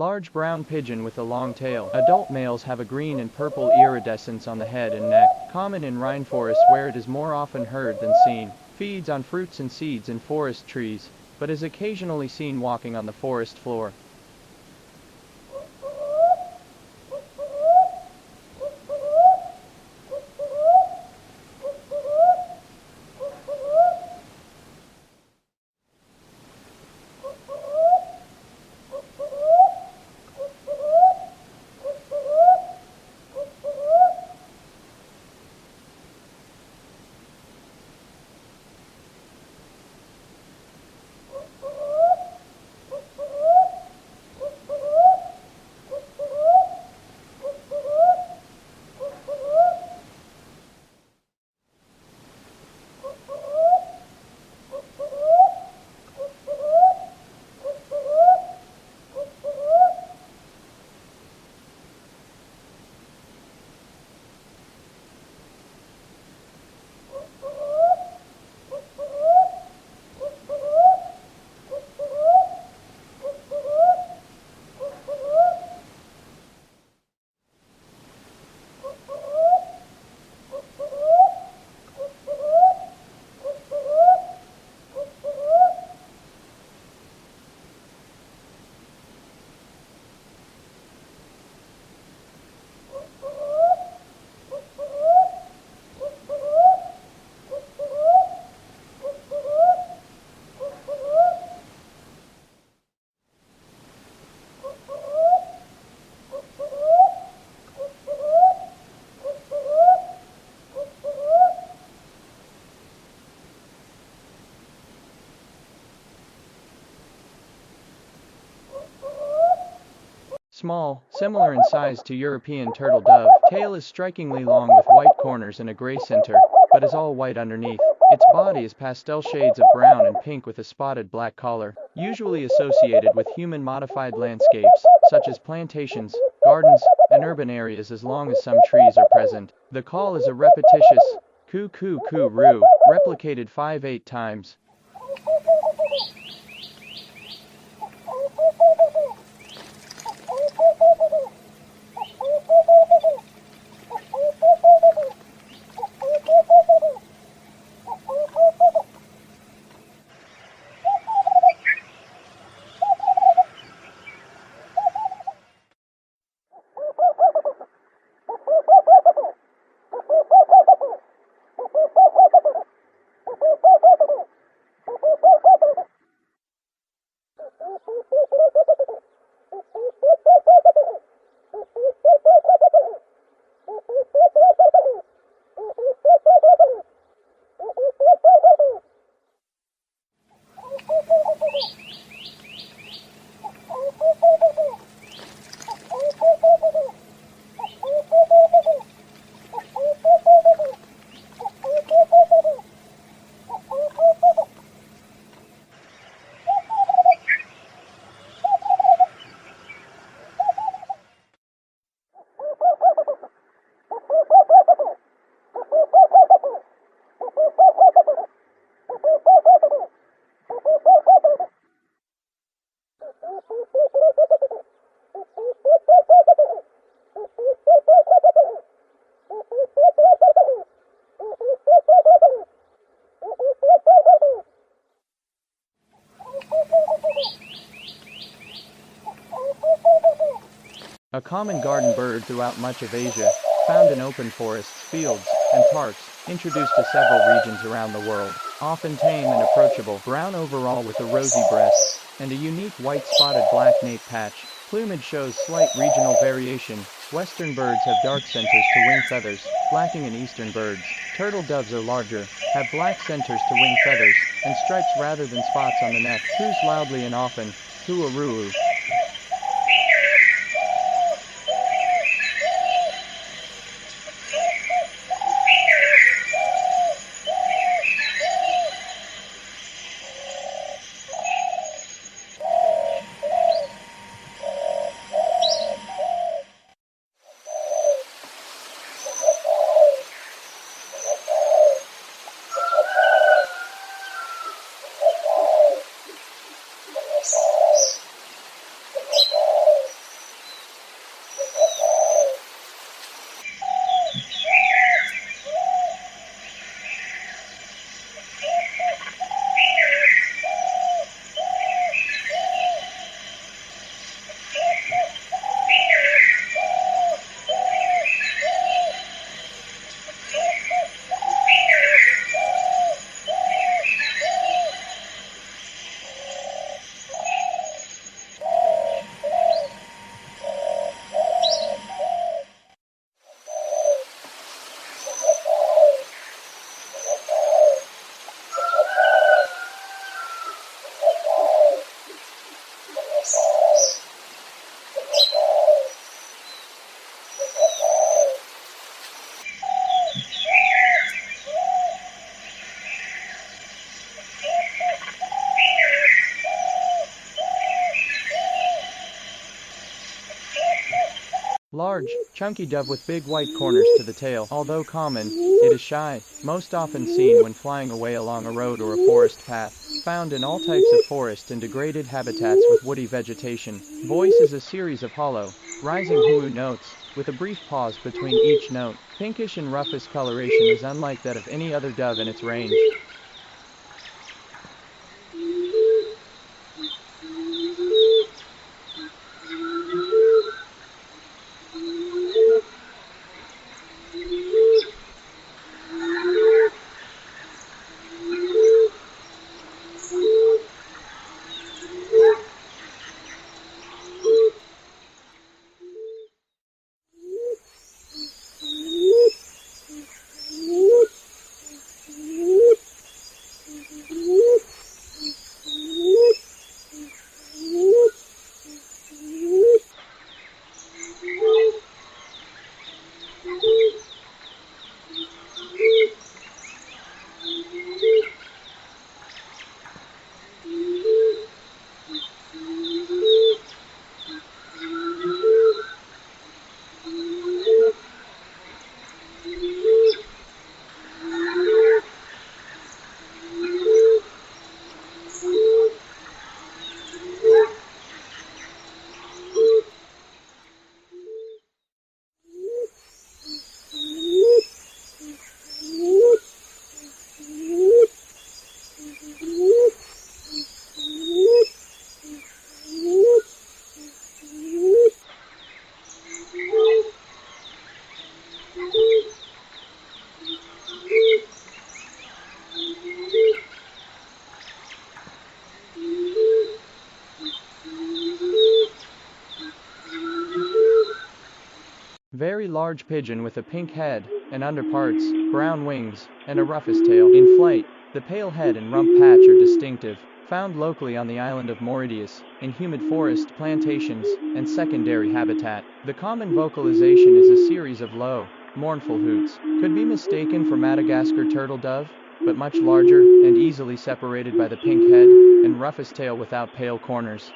Large brown pigeon with a long tail. Adult males have a green and purple iridescence on the head and neck, common in rainforests where it is more often heard than seen. Feeds on fruits and seeds in forest trees, but is occasionally seen walking on the forest floor. Small, similar in size to European turtle dove, tail is strikingly long with white corners and a gray center, but is all white underneath. Its body is pastel shades of brown and pink with a spotted black collar, usually associated with human-modified landscapes, such as plantations, gardens, and urban areas as long as some trees are present. The call is a repetitious coo-coo-coo-roo, replicated 5-8 times. A common garden bird throughout much of Asia, found in open forests, fields, and parks, introduced to several regions around the world, often tame and approachable, brown overall with a rosy breast, and a unique white spotted black nape patch. Plumage shows slight regional variation. Western birds have dark centers to wing feathers, lacking in eastern birds. Turtle doves are larger, have black centers to wing feathers, and stripes rather than spots on the neck. Coos loudly and often, hoo-a-roo-oo. Large, chunky dove with big white corners to the tail. Although common, it is shy, most often seen when flying away along a road or a forest path. Found in all types of forest and degraded habitats with woody vegetation. Voice is a series of hollow, rising hoo-hoo notes, with a brief pause between each note. Pinkish and rufous coloration is unlike that of any other dove in its range. Very large pigeon with a pink head and underparts, brown wings, and a rufous tail. In flight, the pale head and rump patch are distinctive, found locally on the island of Mauritius, in humid forest, plantations, and secondary habitat. The common vocalization is a series of low, mournful hoots. Could be mistaken for Madagascar turtle dove, but much larger and easily separated by the pink head and rufous tail without pale corners.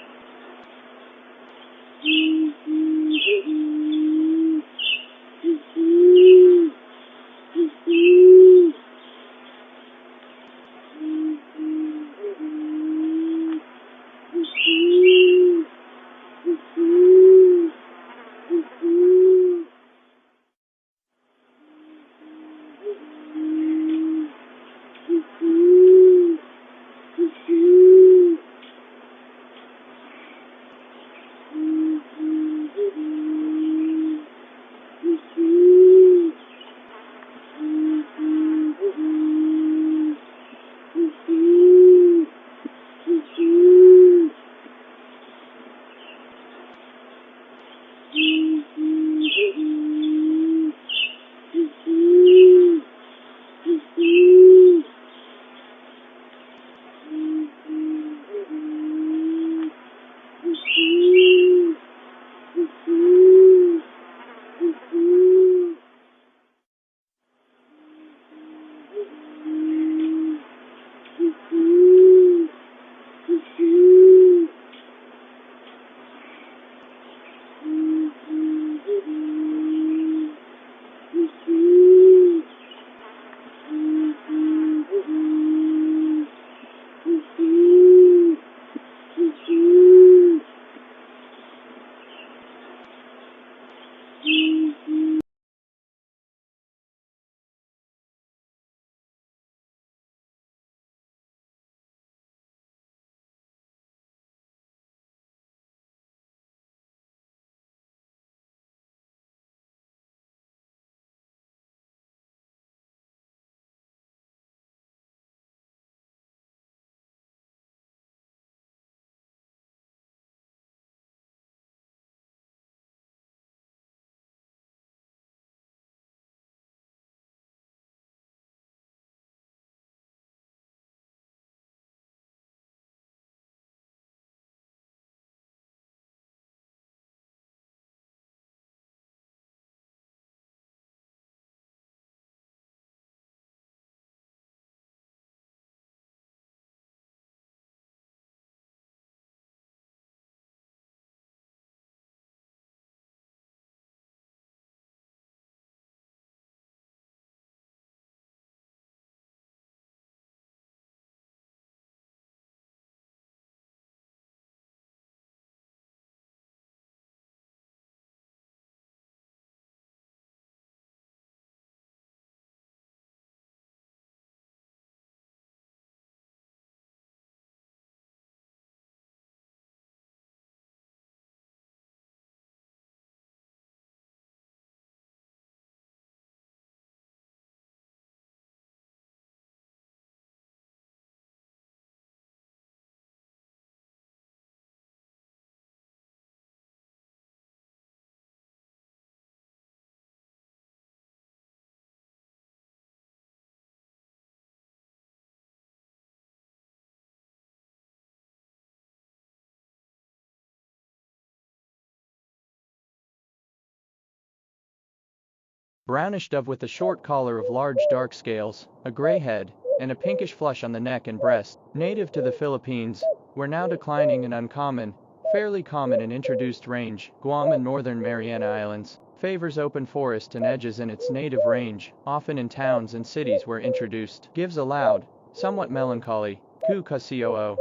Brownish dove with a short collar of large dark scales, a gray head, and a pinkish flush on the neck and breast. Native to the Philippines, were now declining and uncommon, fairly common in introduced range, Guam and northern Mariana Islands. Favors open forest and edges in its native range, often in towns and cities where introduced. Gives a loud, somewhat melancholy, coo-ca-coo.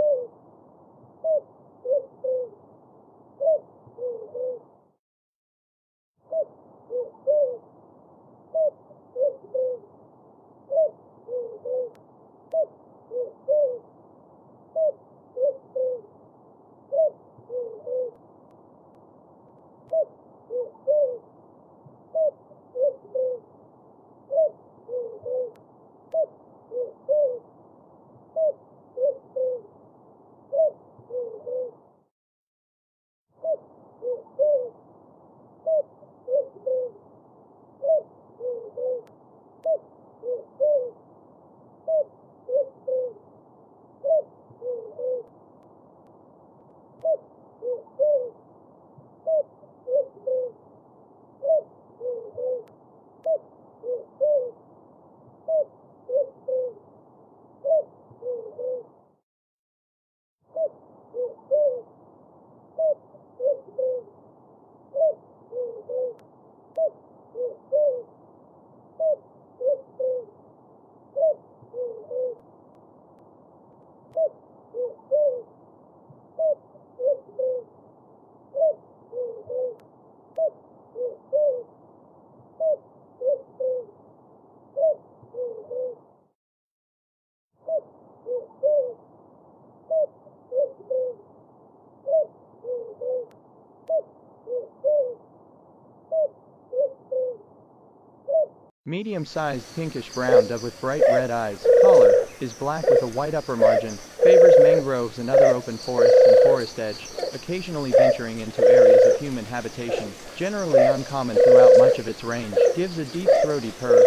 Medium-sized pinkish-brown dove with bright red eyes. Color is black with a white upper margin. Favors mangroves and other open forests and forest edge, occasionally venturing into areas of human habitation. Generally uncommon throughout much of its range. Gives a deep throaty purr.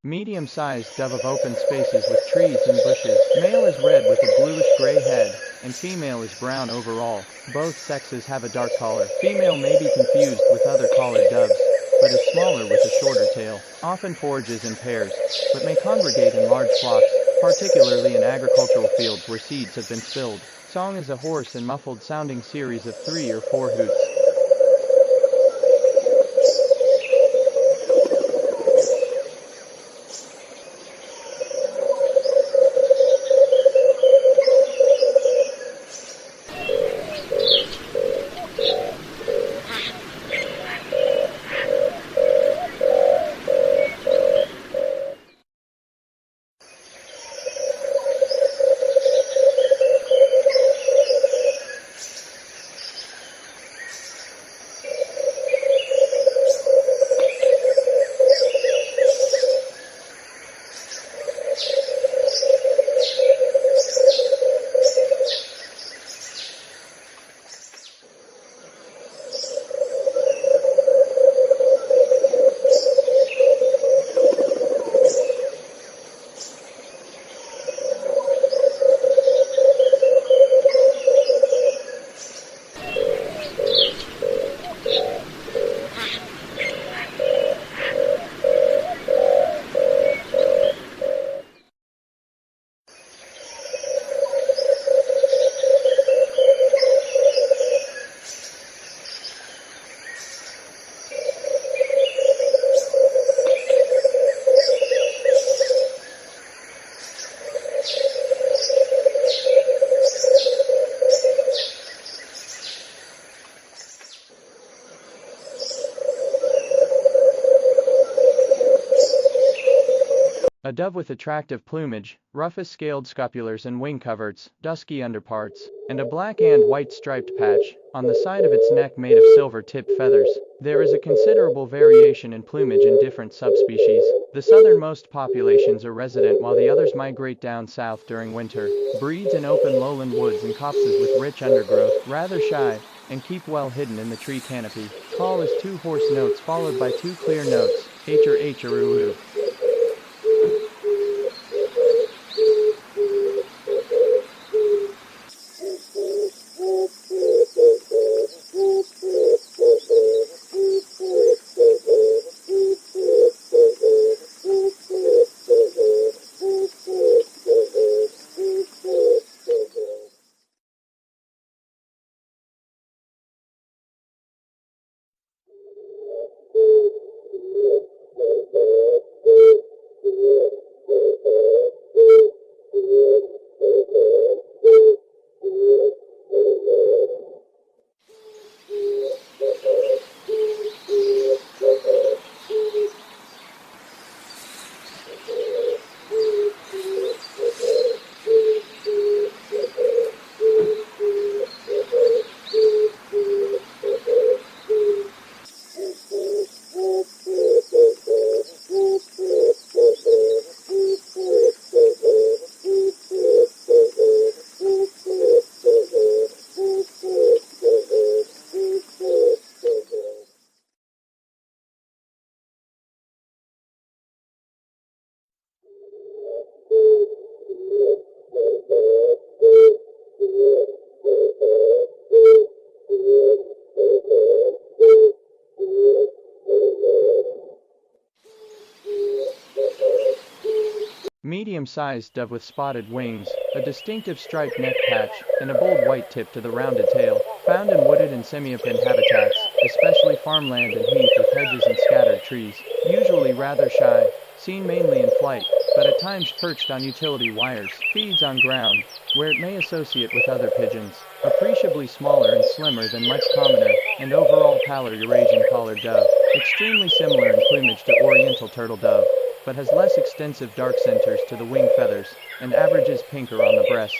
Medium-sized dove of open spaces with trees and bushes. Male is red with a bluish-gray head, and female is brown overall. Both sexes have a dark collar. Female may be confused with other collared doves, but is smaller with a shorter tail. Often forages in pairs, but may congregate in large flocks, particularly in agricultural fields where seeds have been spilled. Song is a hoarse and muffled-sounding series of 3 or 4 hoots. A dove with attractive plumage, rufous-scaled scapulars and wing coverts, dusky underparts, and a black and white striped patch on the side of its neck made of silver-tipped feathers. There is a considerable variation in plumage in different subspecies. The southernmost populations are resident while the others migrate down south during winter. Breeds in open lowland woods and copses with rich undergrowth, rather shy, and keep well hidden in the tree canopy. Call is 2 hoarse notes followed by 2 clear notes, h or h or oo. Medium-sized dove with spotted wings, a distinctive striped neck patch, and a bold white tip to the rounded tail, found in wooded and semi-open habitats, especially farmland and heath with hedges and scattered trees. Usually rather shy, seen mainly in flight, but at times perched on utility wires. Feeds on ground, where it may associate with other pigeons. Appreciably smaller and slimmer than much commoner, and overall paler Eurasian collared dove. Extremely similar in plumage to Oriental turtle dove, but has less extensive dark centers to the wing feathers, and averages pinker on the breast.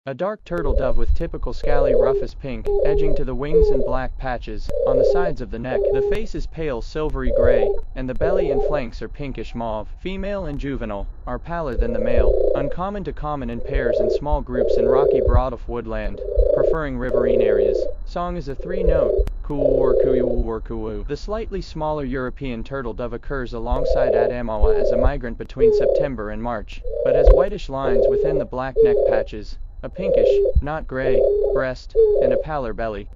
A dark turtle dove with typical scaly rufous pink, edging to the wings and black patches on the sides of the neck. The face is pale silvery gray, and the belly and flanks are pinkish mauve. Female and juvenile are paler than the male. Uncommon to common in pairs and small groups in rocky broadoff woodland, preferring riverine areas. Song is a 3-note, coo or coo or coo. The slightly smaller European turtle dove occurs alongside Adamawa as a migrant between September and March, but has whitish lines within the black neck patches, a pinkish, not gray, breast, and a paler belly.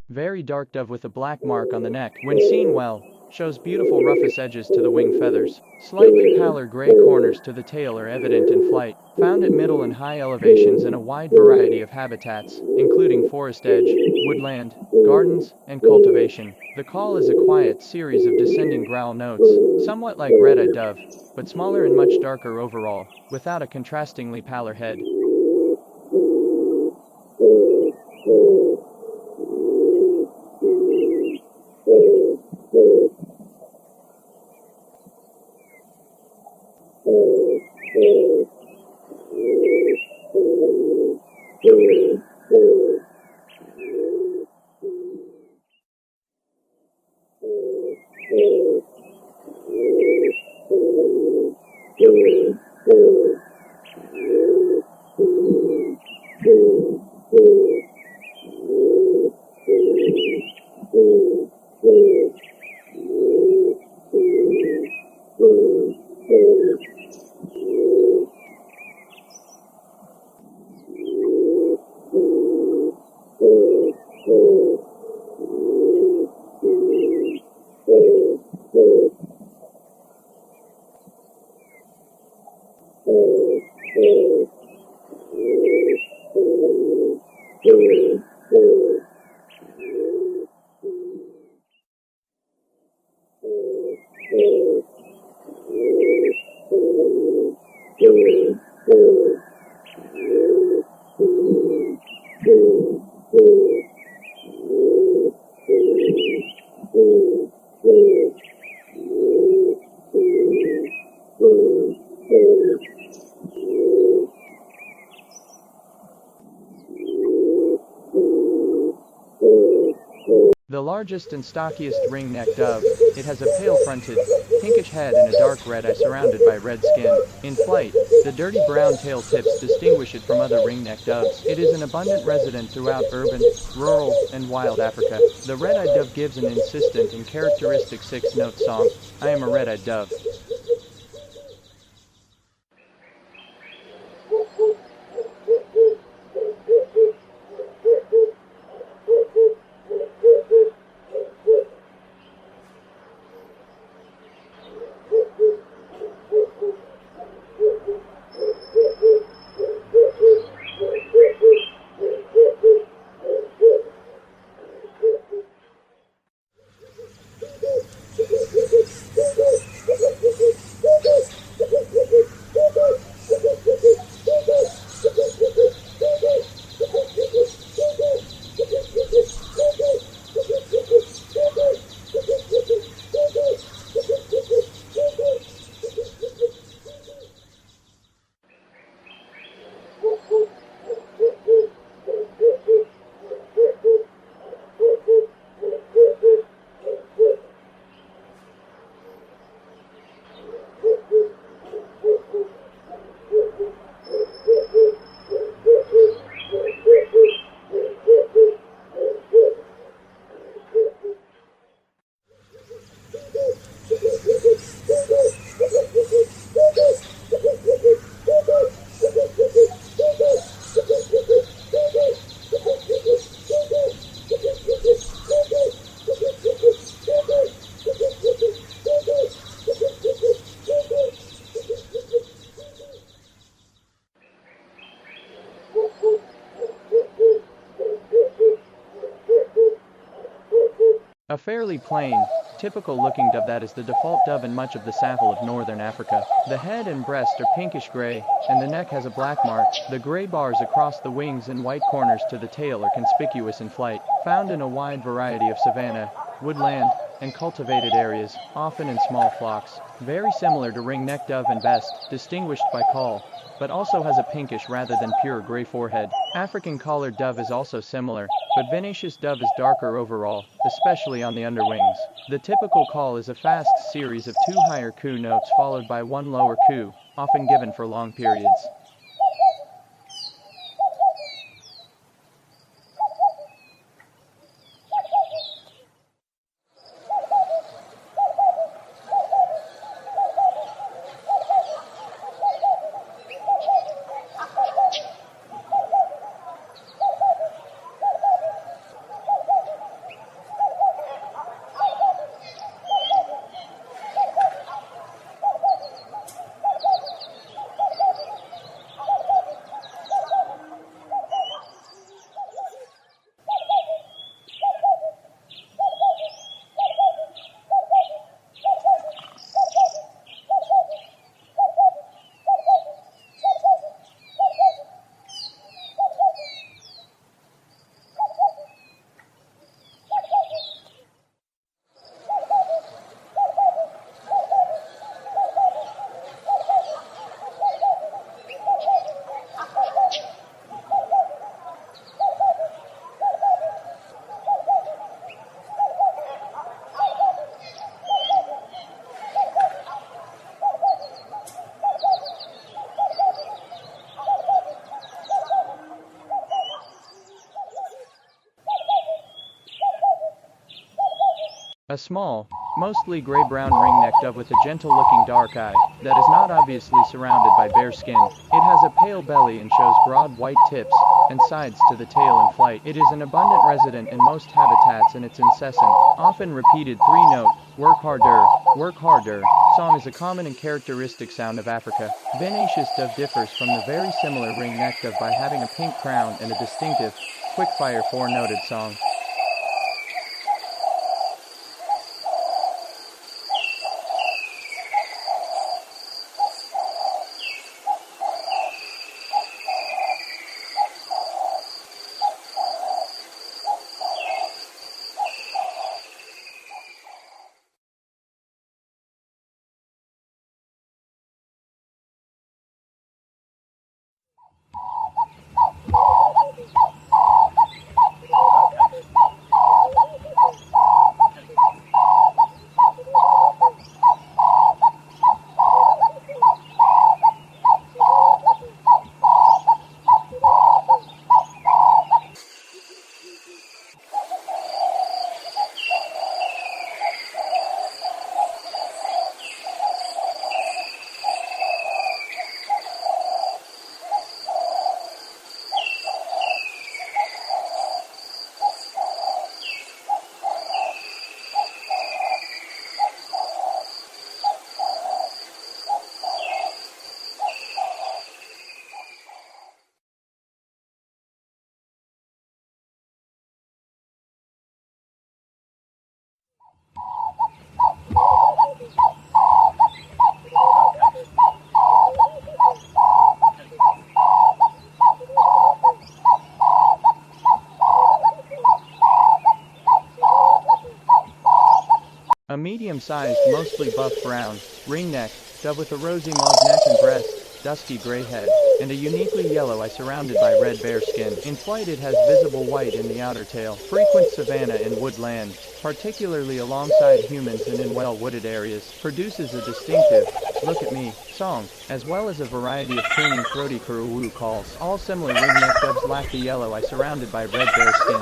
Very dark dove with a black mark on the neck. When seen well, shows beautiful rufous edges to the wing feathers. Slightly paler gray corners to the tail are evident in flight. Found at middle and high elevations in a wide variety of habitats, including forest edge, woodland, gardens, and cultivation. The call is a quiet series of descending growl notes, somewhat like red-eyed dove, but smaller and much darker overall, without a contrastingly paler head. The largest and stockiest ring-necked dove, it has a pale-fronted, pinkish head and a dark red eye surrounded by red skin. In flight, the dirty brown tail tips distinguish it from other ring-necked doves. It is an abundant resident throughout urban, rural, and wild Africa. The red-eyed dove gives an insistent and characteristic six-note song, "I am a red-eyed dove." A fairly plain, typical-looking dove that is the default dove in much of the Sahel of northern Africa. The head and breast are pinkish-gray, and the neck has a black mark. The gray bars across the wings and white corners to the tail are conspicuous in flight. Found in a wide variety of savanna, woodland, and cultivated areas, often in small flocks. Very similar to ring-necked dove and best, distinguished by call, but also has a pinkish rather than pure gray forehead. African collared dove is also similar, but vinaceous dove is darker overall, especially on the underwings. The typical call is a fast series of 2 higher coo notes followed by 1 lower coo, often given for long periods. A small, mostly gray-brown ringneck dove with a gentle-looking dark eye that is not obviously surrounded by bare skin. It has a pale belly and shows broad white tips and sides to the tail in flight. It is an abundant resident in most habitats, and its incessant, often repeated three-note, work harder, song is a common and characteristic sound of Africa. Venacious dove differs from the very similar ringneck dove by having a pink crown and a distinctive, quick-fire four-noted song. A medium-sized, mostly buff brown, ringneck dove with a rosy mauve neck and breast, dusky gray head, and a uniquely yellow eye surrounded by red bare skin. In flight it has visible white in the outer tail. Frequent savanna and woodland, particularly alongside humans and in well-wooded areas. Produces a distinctive, "look at me" song, as well as a variety of crooning throaty kururu calls. All similar ringneck doves lack the yellow eye surrounded by red bare skin.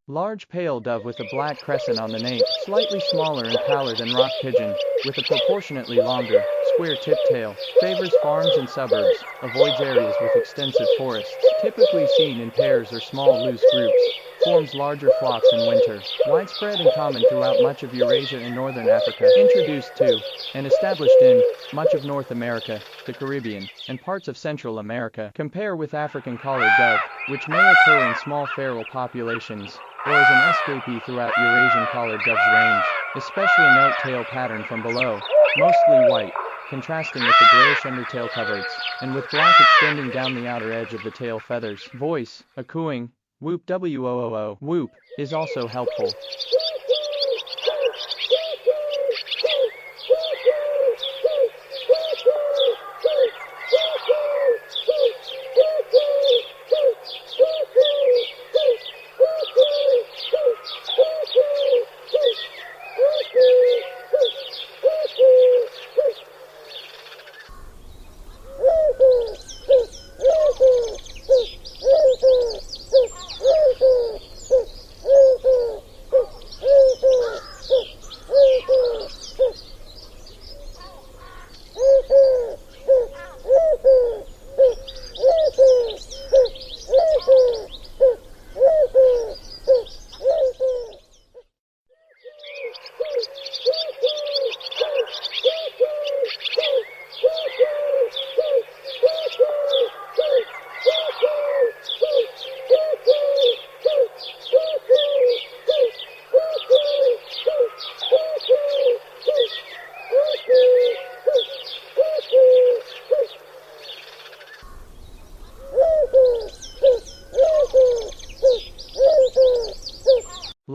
Large pale dove with a black crescent on the nape, slightly smaller and paler than rock pigeon, with a proportionately longer, square-tipped tail, favors farms and suburbs, avoids areas with extensive forests, typically seen in pairs or small loose groups, forms larger flocks in winter, widespread and common throughout much of Eurasia and northern Africa, introduced to, and established in, much of North America, the Caribbean, and parts of Central America. Compare with African collared dove, which may occur in small feral populations, or as an escapee throughout Eurasian collared dove's range. Especially note tail pattern from below, mostly white, contrasting with the grayish undertail coverts, and with black extending down the outer edge of the tail feathers. Voice, a cooing, whoop woo whoop, is also helpful.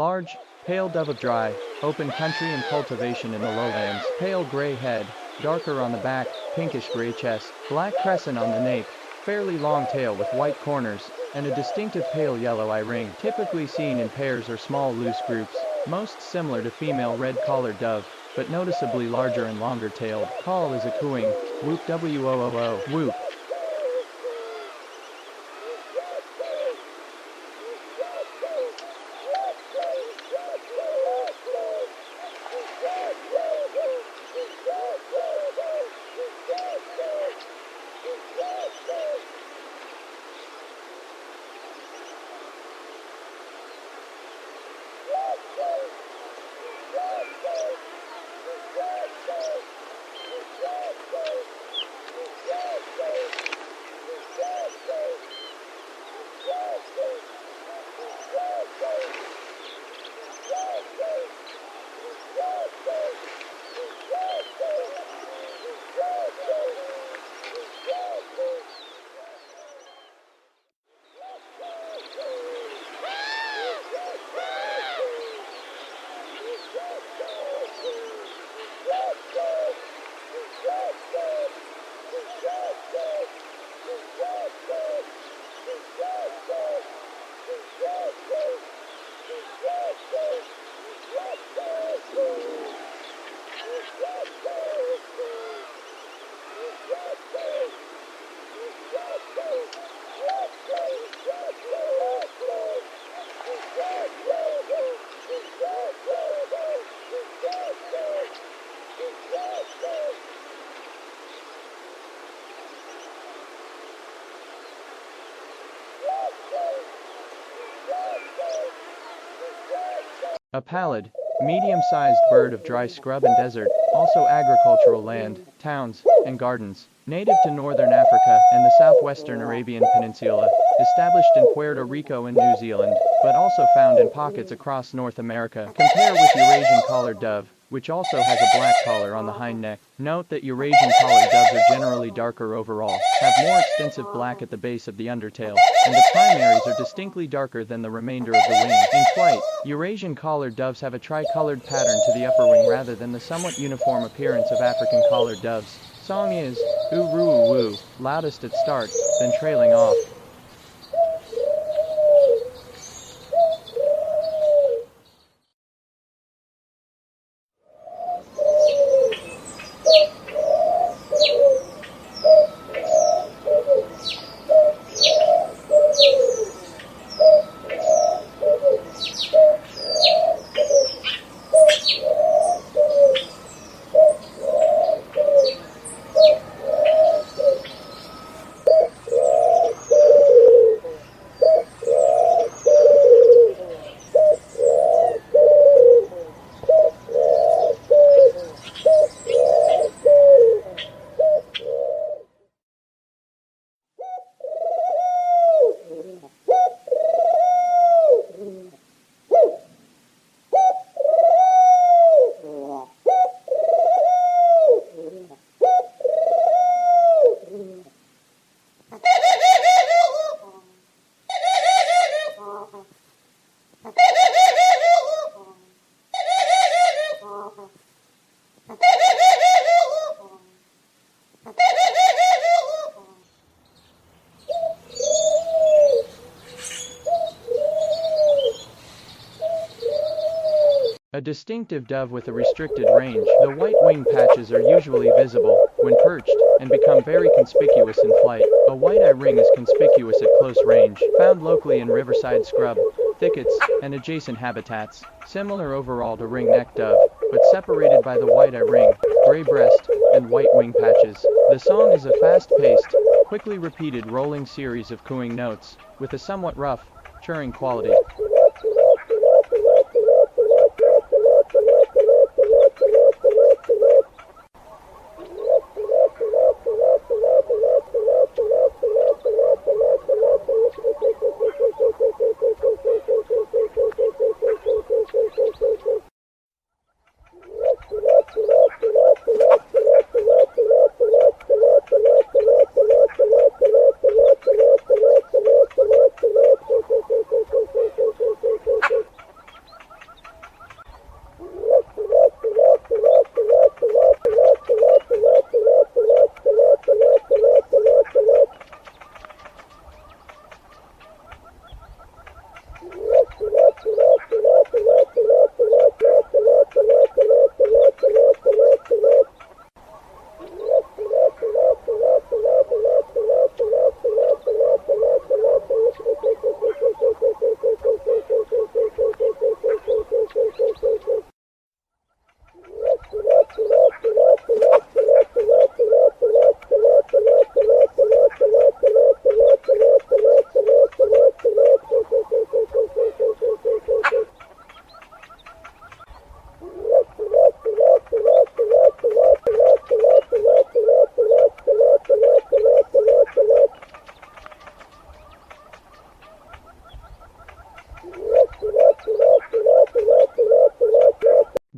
Large, pale dove of dry, open country and cultivation in the lowlands. Pale gray head, darker on the back, pinkish gray chest, black crescent on the nape, fairly long tail with white corners, and a distinctive pale yellow eye ring. Typically seen in pairs or small loose groups, most similar to female red-collared dove, but noticeably larger and longer-tailed. Call is a cooing, whoop woo, whoop. A pallid, medium-sized bird of dry scrub and desert, also agricultural land, towns, and gardens. Native to northern Africa and the southwestern Arabian Peninsula, established in Puerto Rico and New Zealand, but also found in pockets across North America. Compare with Eurasian collared dove, which also has a black collar on the hind neck. Note that Eurasian collared doves are generally darker overall, have more extensive black at the base of the undertail, and the primaries are distinctly darker than the remainder of the wing. In flight, Eurasian collared doves have a tricolored pattern to the upper wing rather than the somewhat uniform appearance of African collared doves. Song is, oo-roo-woo, loudest at start, then trailing off. A distinctive dove with a restricted range. The white wing patches are usually visible when perched and become very conspicuous in flight. A white eye ring is conspicuous at close range, found locally in riverside scrub, thickets, and adjacent habitats. Similar overall to ring-necked dove, but separated by the white eye ring, gray breast, and white wing patches. The song is a fast-paced, quickly repeated rolling series of cooing notes, with a somewhat rough, churring quality.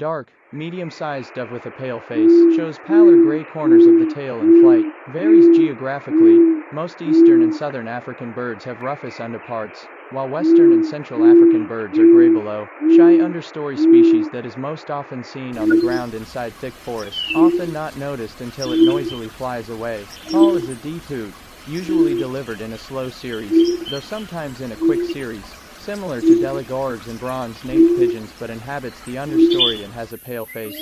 Dark, medium-sized dove with a pale face, shows paler gray corners of the tail in flight. Varies geographically. Most eastern and southern African birds have rufous underparts, while western and central African birds are gray below. Shy understory species that is most often seen on the ground inside thick forests, often not noticed until it noisily flies away. Call is a deep hoot, usually delivered in a slow series, though sometimes in a quick series. Similar to deligorgs and bronze-naped pigeons, but inhabits the understory and has a pale face.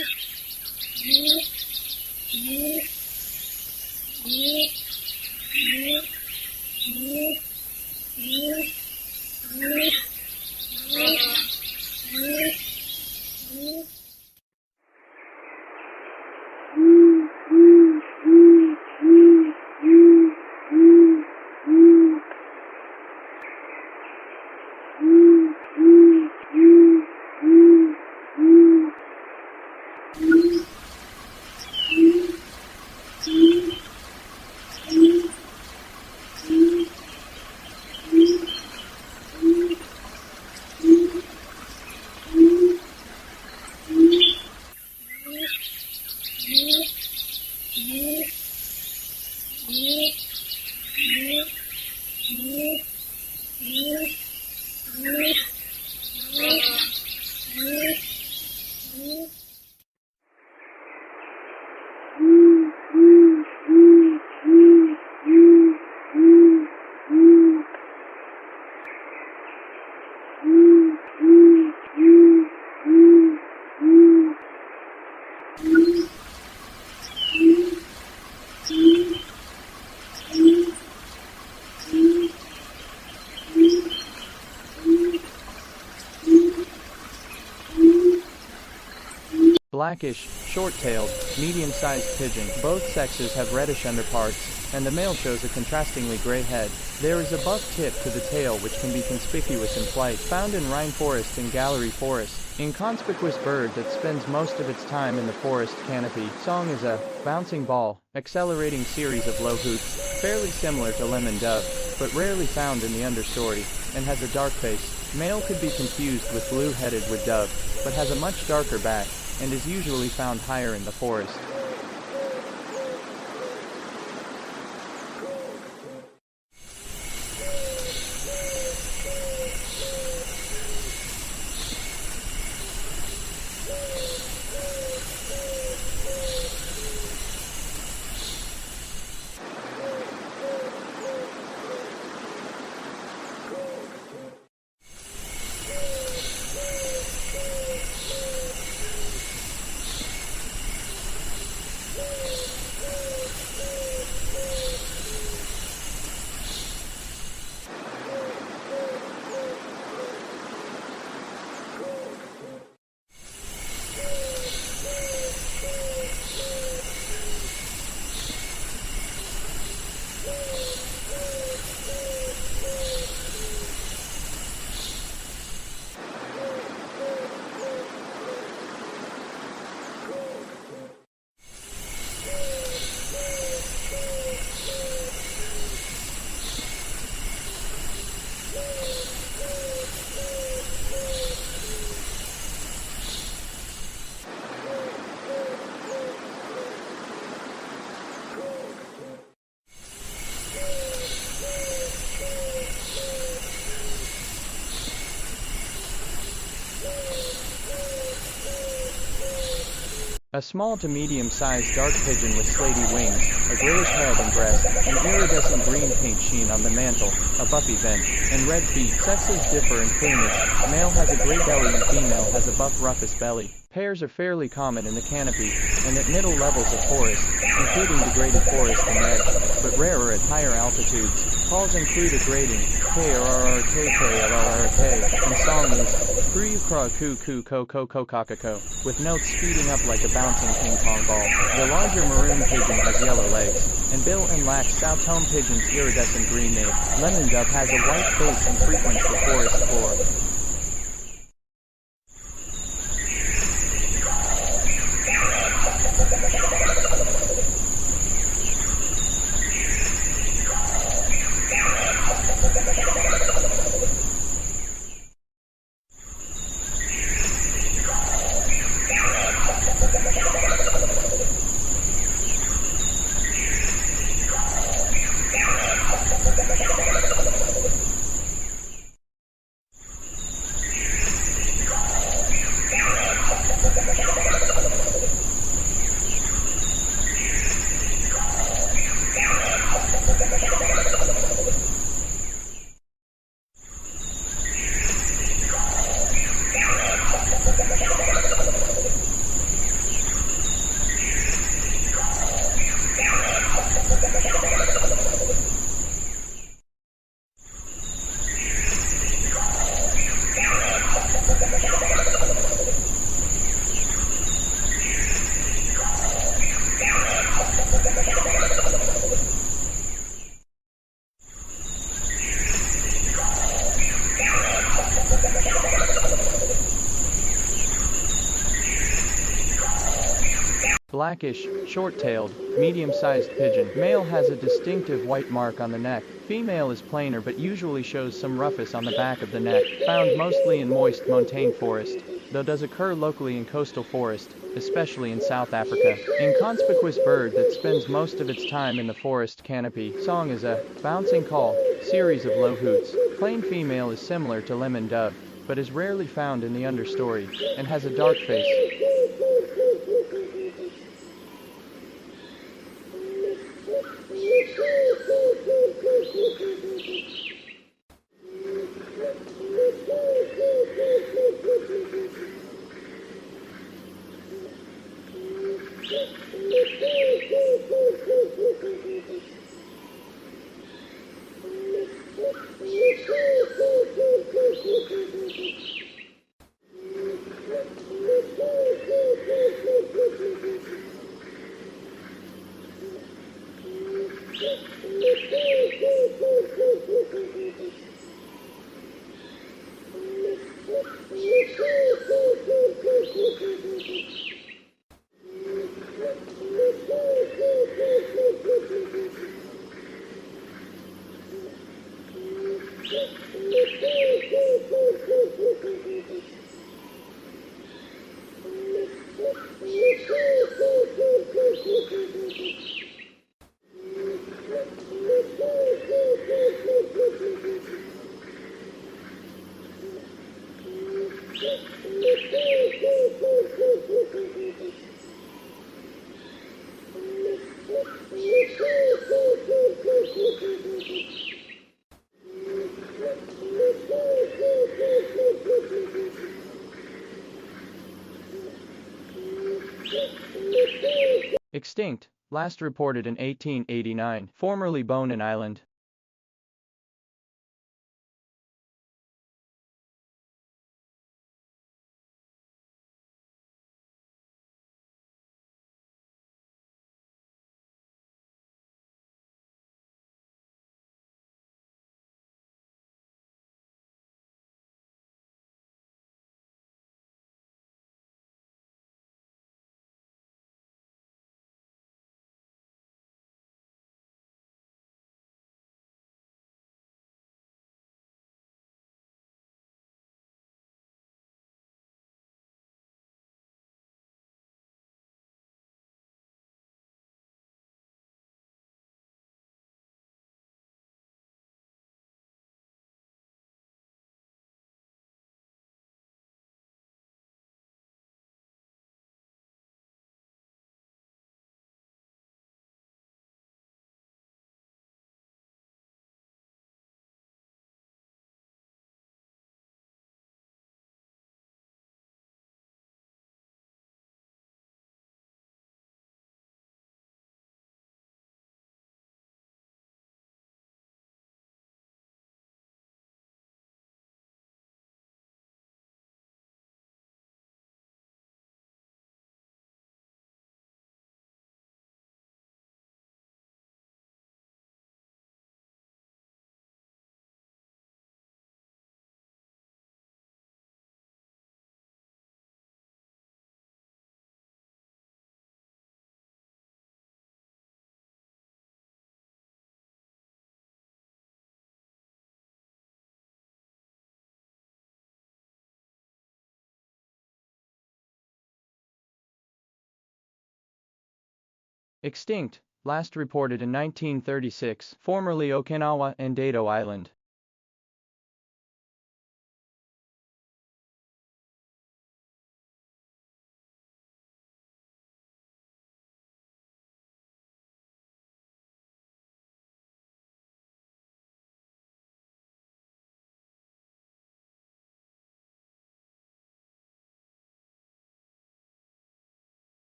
Blackish, short-tailed, medium-sized pigeon. Both sexes have reddish underparts, and the male shows a contrastingly gray head. There is a buff tip to the tail which can be conspicuous in flight. Found in rainforest and gallery forest. Inconspicuous bird that spends most of its time in the forest canopy. Song is a bouncing ball, accelerating series of low hoots, fairly similar to lemon dove, but rarely found in the understory, and has a dark face. Male could be confused with blue-headed wood dove, but has a much darker back, and is usually found higher in the forest. A small to medium-sized dark pigeon with slaty wings, a grayish head and breast, an iridescent green paint sheen on the mantle, a buffy vent, and red feet. Sexes differ in plumage. Male has a gray belly and female has a buff rufous belly. Pairs are fairly common in the canopy, and at middle levels of forest, including degraded forest and edge, but rarer at higher altitudes. Calls include a grating, K-R-R-K-K-L-R-K, and song is Kru-Kra-Ku-Ku-Ko-Ko-Ko-Ka-Ko, with notes speeding up like a bouncing ping-pong ball. The larger maroon pigeon has yellow legs, and bill and lacks South Home pigeon's iridescent green nape. Lemon dove has a white face and frequents the forest floor. blackish, short-tailed, medium-sized pigeon. Male has a distinctive white mark on the neck. Female is plainer but usually shows some rufous on the back of the neck, found mostly in moist montane forest, though does occur locally in coastal forest, especially in South Africa. Inconspicuous bird that spends most of its time in the forest canopy. Song is a bouncing call, series of low hoots. Plain female is similar to lemon dove, but is rarely found in the understory, and has a dark face. Extinct, last reported in 1889, formerly Bonin Island. Extinct, last reported in 1936, formerly Okinawa and Dado Island.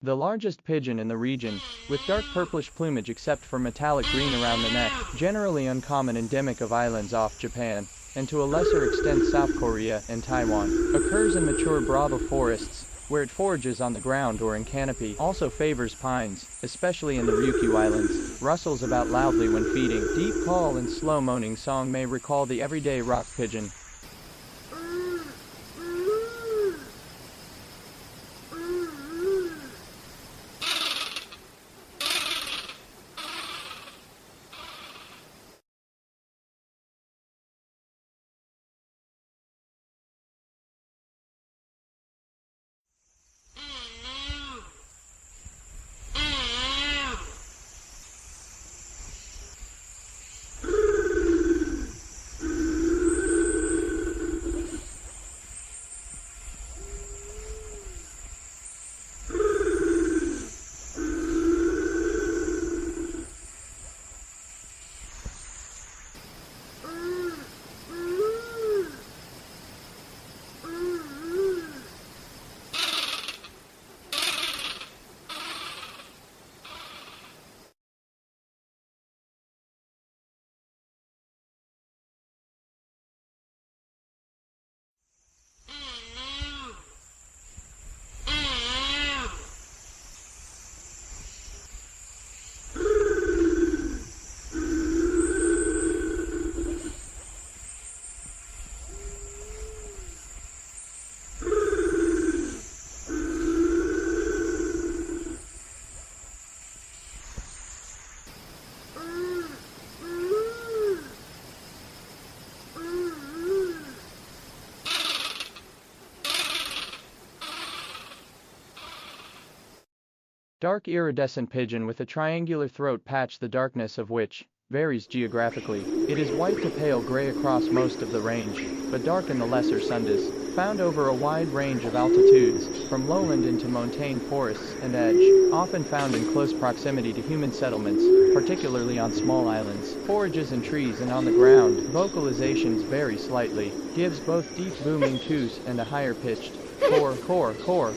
The largest pigeon in the region, with dark purplish plumage except for metallic green around the neck, generally uncommon, endemic of islands off Japan, and to a lesser extent South Korea and Taiwan, occurs in mature brava forests, where it forages on the ground or in canopy. Also favors pines, especially in the Ryukyu Islands, rustles about loudly when feeding. Deep call and slow moaning song may recall the everyday rock pigeon. Dark iridescent pigeon with a triangular throat patch, the darkness of which varies geographically. It is white to pale gray across most of the range, but dark in the lesser Sundas, found over a wide range of altitudes, from lowland into montane forests and edge, often found in close proximity to human settlements, particularly on small islands, forages in trees and on the ground. Vocalizations vary slightly, gives both deep booming toos and a higher pitched core.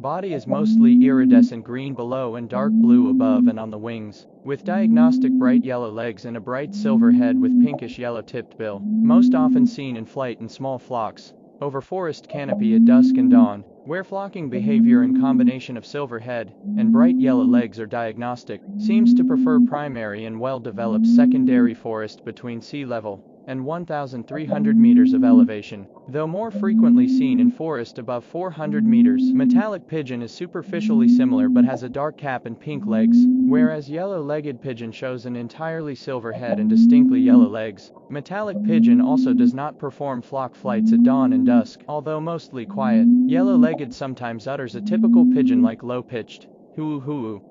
Body is mostly iridescent green below and dark blue above and on the wings, with diagnostic bright yellow legs and a bright silver head with pinkish yellow-tipped bill, most often seen in flight in small flocks, over forest canopy at dusk and dawn, where flocking behavior in combination of silver head and bright yellow legs are diagnostic, seems to prefer primary and well-developed secondary forest between sea level and 1,300 meters of elevation, though more frequently seen in forest above 400 meters. Metallic pigeon is superficially similar but has a dark cap and pink legs, whereas yellow-legged pigeon shows an entirely silver head and distinctly yellow legs. Metallic pigeon also does not perform flock flights at dawn and dusk, although mostly quiet. Yellow-legged sometimes utters a typical pigeon-like low-pitched hoo-hoo.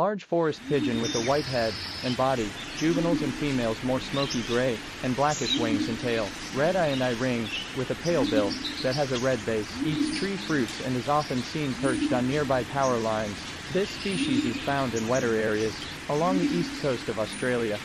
large forest pigeon with a white head and body, juveniles and females more smoky gray, and blackish wings and tail. Red eye ring, with a pale bill, that has a red base, eats tree fruits and is often seen perched on nearby power lines. This species is found in wetter areas, along the east coast of Australia.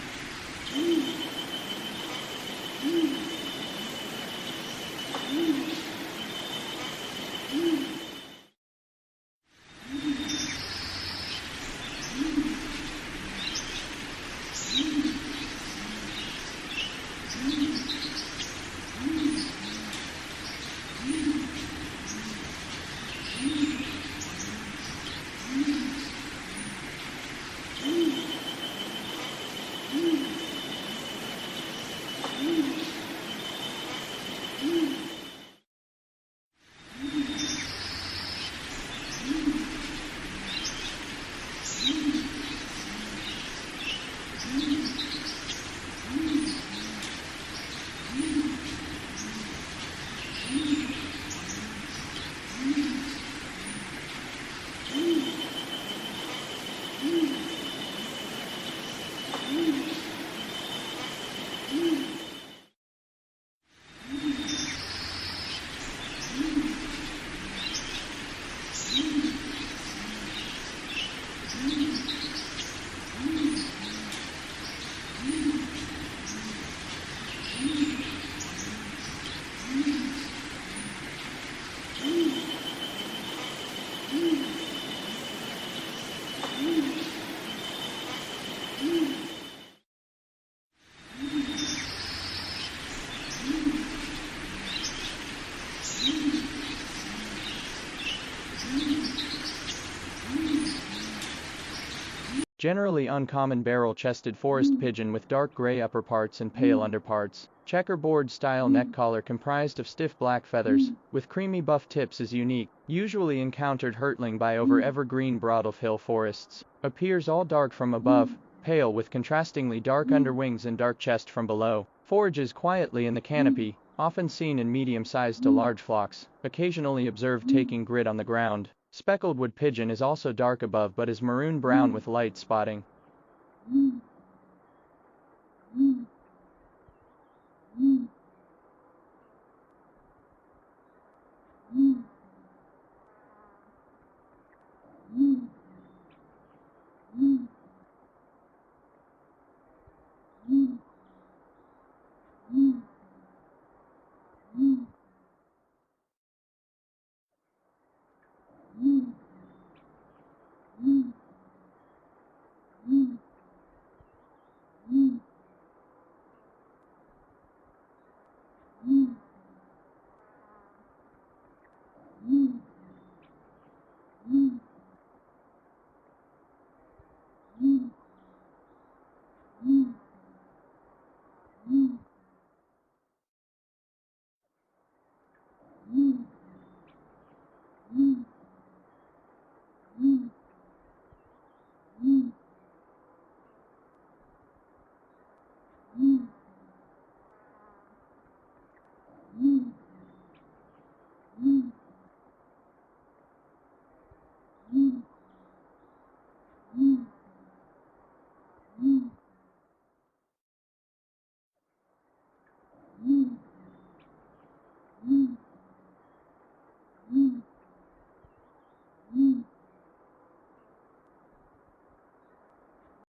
Generally uncommon barrel-chested forest pigeon with dark gray upperparts and pale underparts. Checkerboard-style neck collar comprised of stiff black feathers, with creamy buff tips is unique. Usually encountered hurtling by over evergreen broadleaf forests. Appears all dark from above, pale with contrastingly dark underwings and dark chest from below. Forages quietly in the canopy, often seen in medium-sized to large flocks, occasionally observed taking grit on the ground. Speckled wood pigeon is also dark above but is maroon-brown with light spotting.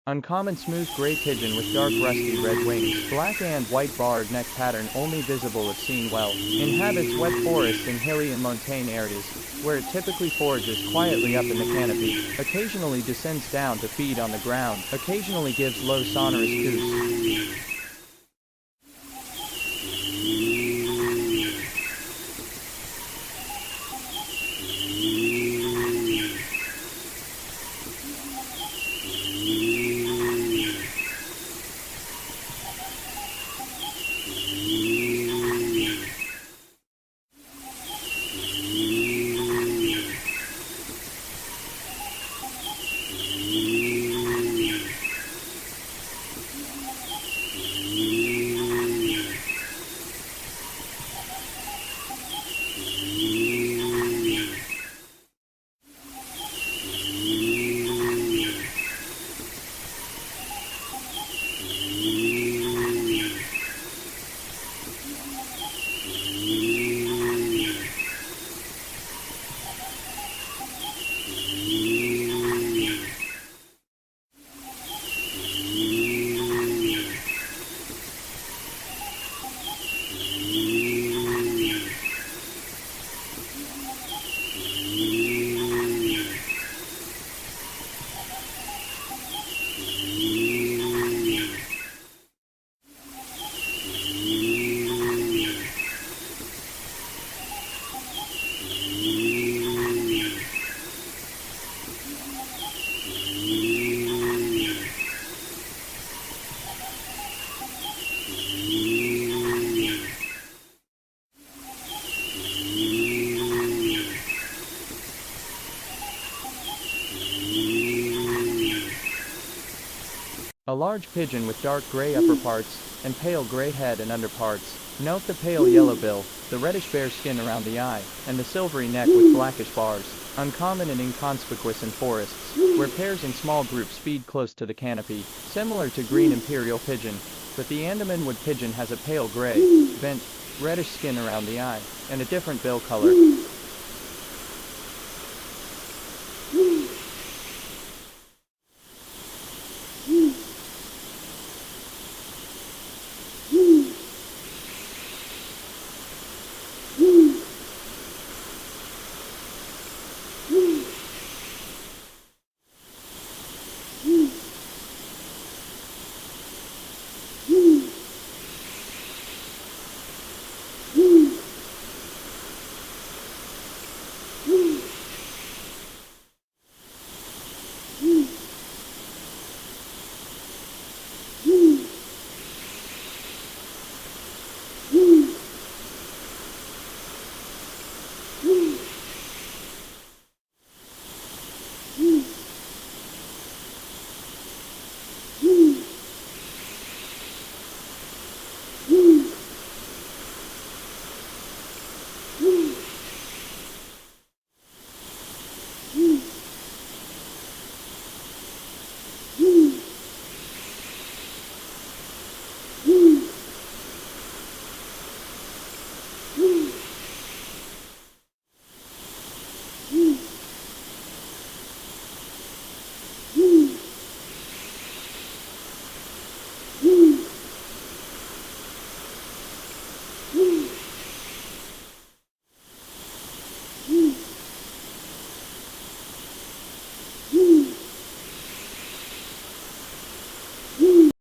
Uncommon smooth gray pigeon with dark rusty red wings, black and white barred neck pattern only visible if seen well. Inhabits wet forests in hilly and montane areas, where it typically forages quietly up in the canopy, occasionally descends down to feed on the ground, occasionally gives low sonorous coots. A large pigeon with dark gray upperparts and pale gray head and underparts. Note the pale yellow bill, the reddish bare skin around the eye, and the silvery neck with blackish bars. Uncommon and inconspicuous in forests, where pairs and small groups feed close to the canopy. Similar to green imperial pigeon, but the Andaman wood pigeon has a pale gray, bent, reddish skin around the eye, and a different bill color.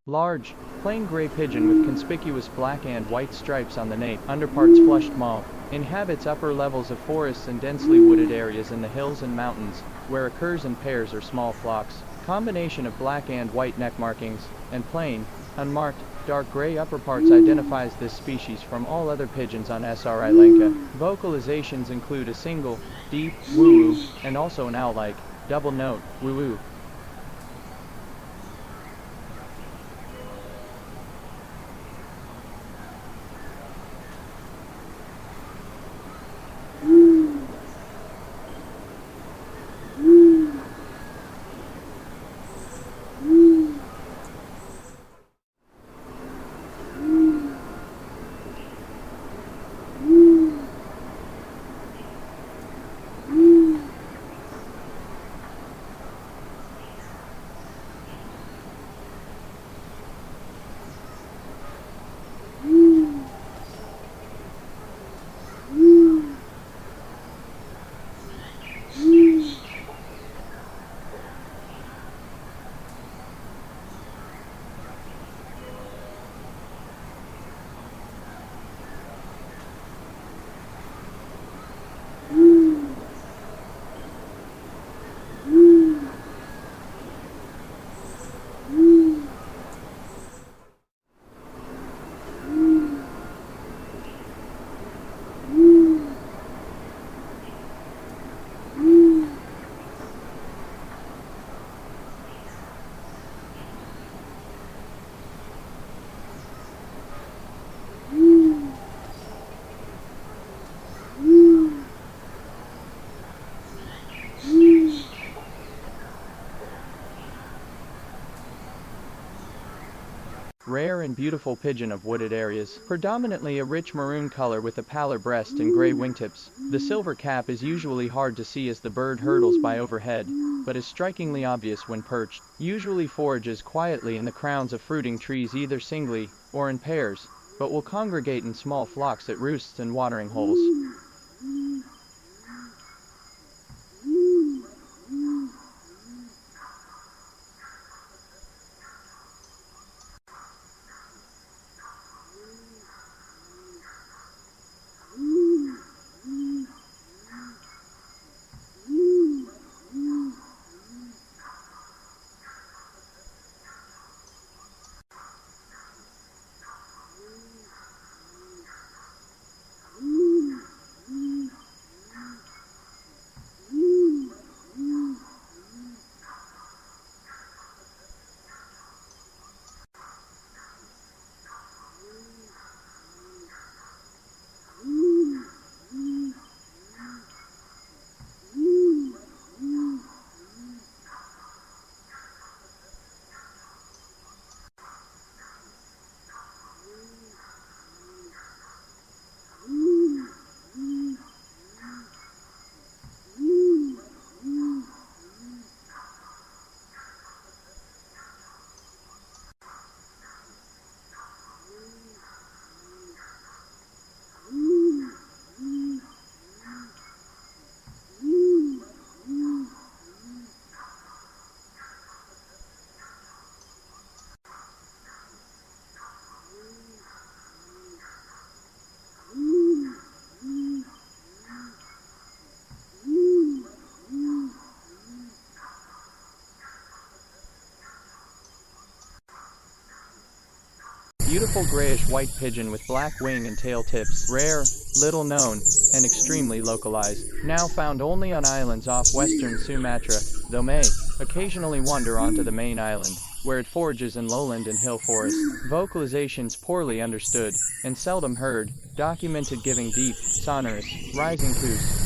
Large, plain gray pigeon with conspicuous black and white stripes on the nape, underparts flushed mauve. Inhabits upper levels of forests and densely wooded areas in the hills and mountains, where occurs in pairs or small flocks. Combination of black and white neck markings, and plain, unmarked, dark gray upperparts identifies this species from all other pigeons on Sri Lanka. Vocalizations include a single, deep, woo-woo, and also an owl-like, double note, woo-woo. Rare and beautiful pigeon of wooded areas, predominantly a rich maroon color with a paler breast and gray wingtips. The silver cap is usually hard to see as the bird hurtles by overhead, but is strikingly obvious when perched. Usually forages quietly in the crowns of fruiting trees either singly or in pairs, but will congregate in small flocks at roosts and watering holes. Beautiful grayish-white pigeon with black wing and tail tips. Rare, little known, and extremely localized. Now found only on islands off western Sumatra, though may occasionally wander onto the main island, where it forages in lowland and hill forest. Vocalizations poorly understood, and seldom heard, documented giving deep, sonorous, rising coos.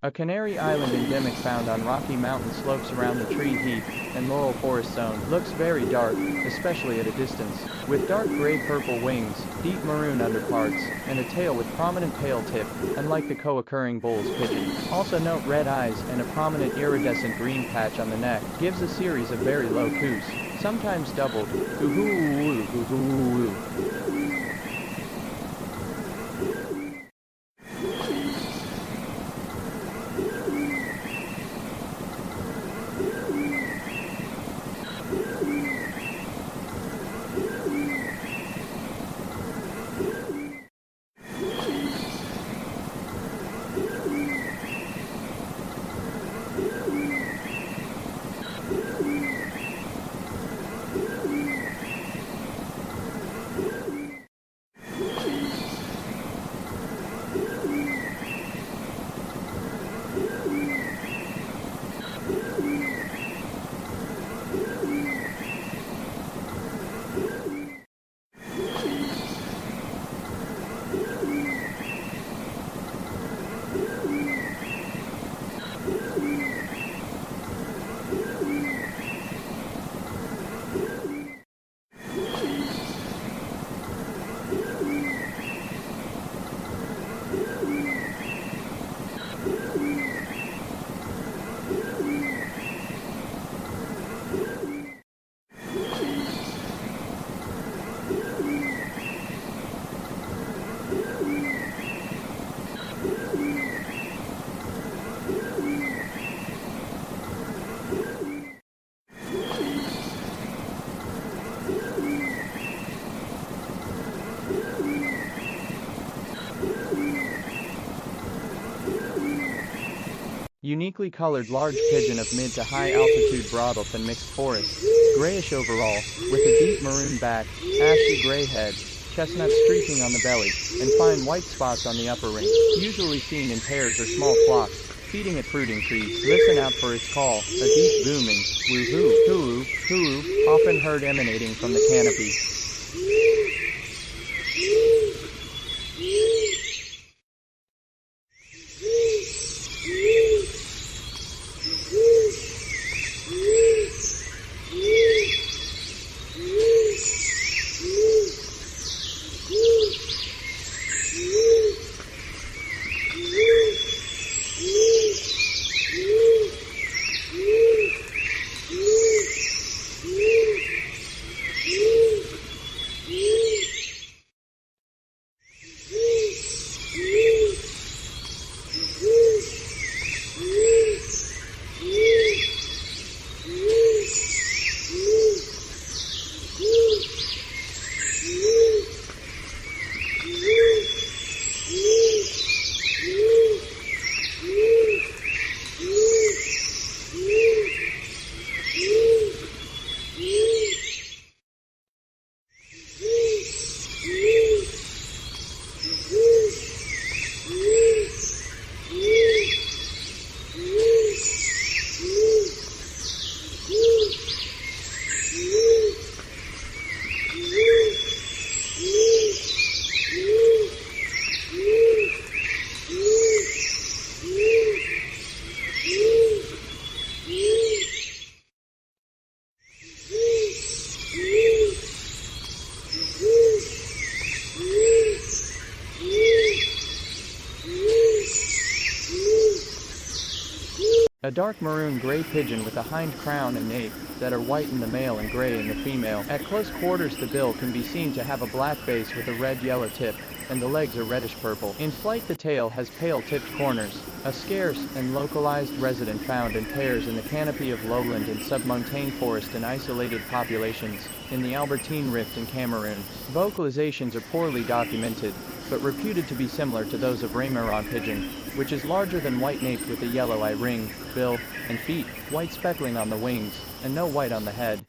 A Canary Island endemic found on rocky mountain slopes around the tree heath and laurel forest zone. Looks very dark, especially at a distance, with dark gray-purple wings, deep maroon underparts, and a tail with prominent pale tip, unlike the co-occurring bull's pigeon. Also note red eyes and a prominent iridescent green patch on the neck. Gives a series of very low coos, sometimes doubled, ooh-hoo-oo-oo, ooh-hoo-oo-oo. Uniquely colored large pigeon of mid to high altitude broadleaf and mixed forest, grayish overall, with a deep maroon back, ashy gray head, chestnut streaking on the belly, and fine white spots on the upper wing, usually seen in pairs or small flocks, feeding at fruiting trees. Listen out for its call, a deep booming, woo-hoo, hoo-hoo, hoo-hoo, often heard emanating from the canopy. A dark maroon-gray pigeon with a hind crown and nape that are white in the male and gray in the female. At close quarters the bill can be seen to have a black base with a red-yellow tip, and the legs are reddish-purple. In flight the tail has pale-tipped corners, a scarce and localized resident found in pairs in the canopy of lowland and submontane forest and isolated populations in the Albertine Rift in Cameroon. Vocalizations are poorly documented, but reputed to be similar to those of Reynard pigeon, which is larger than white-naped with a yellow eye ring, bill, and feet, white speckling on the wings, and no white on the head.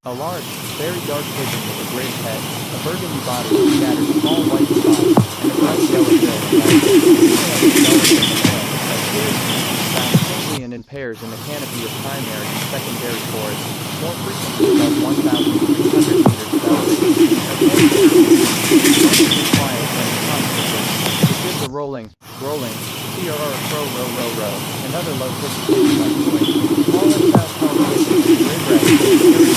A large, very dark pigeon with a gray head, a burgundy body with scattered small white spots, and a bright yellow bill and legs. The female is duller than the male. A scarce species found singly and in pairs in the canopy of primary and secondary forests, more frequently above 1,300 meters of elevation. Mostly quiet when in conflict. It gives a rolling, CRR crow row row row, and other low-pitched pitch-like noise. Smaller south-home pigeons and gray breasts,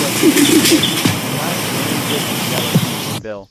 and last marine pigeons yellow feet and bill.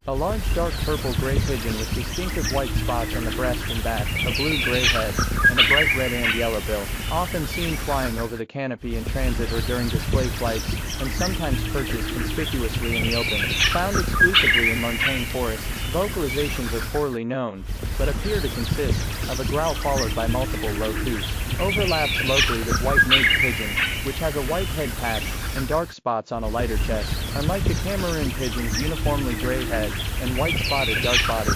A large dark purple-gray pigeon with distinctive white spots on the breast and back, a blue-gray head, and a bright red and yellow bill, often seen flying over the canopy in transit or during display flights, and sometimes perches conspicuously in the open. Found exclusively in montane forests, vocalizations are poorly known, but appear to consist of a growl followed by multiple low toots. Overlaps locally with white-naped pigeon, which has a white head patch and dark spots on a lighter chest, unlike the Cameroon pigeon's uniformly gray head and white-spotted dark body.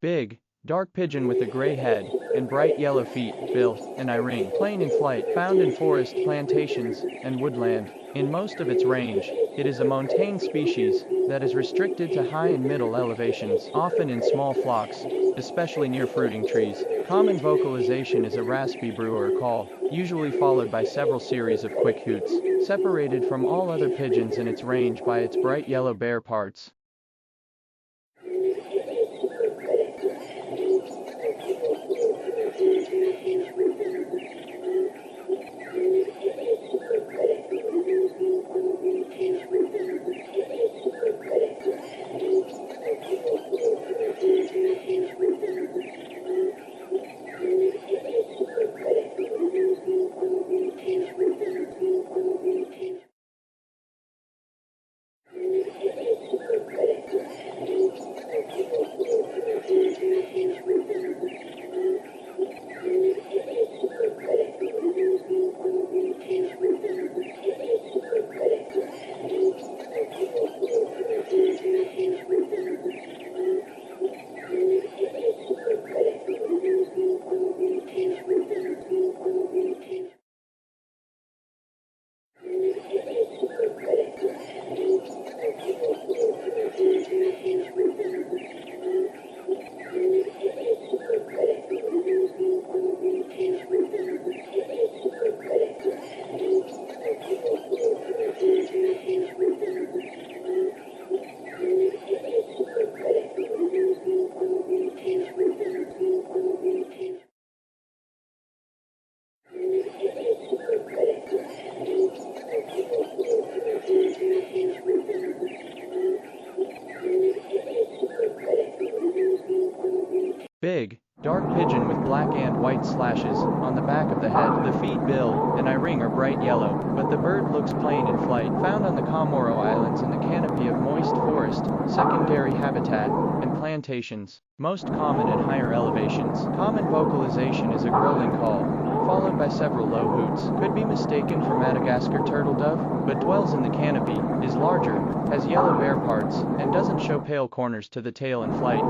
Big, dark pigeon with a gray head and bright yellow feet, bill, and eye-ring. Plain in flight, found in forest, plantations, and woodland. In most of its range, it is a montane species that is restricted to high and middle elevations, often in small flocks, especially near fruiting trees. Common vocalization is a raspy brewer call, usually followed by several series of quick hoots, separated from all other pigeons in its range by its bright yellow bare parts. Big, dark pigeon with black and white slashes on the back of the head. The feet, bill, and eye-ring are bright yellow, but the bird looks plain in flight. Found on the Comoro Islands in the canopy of moist forest, secondary habitat, and plantations, most common at higher elevations. Common vocalization is a growling call, followed by several low hoots. Could be mistaken for Madagascar turtle dove, but dwells in the canopy, is larger, has yellow bare parts, and doesn't show pale corners to the tail in flight.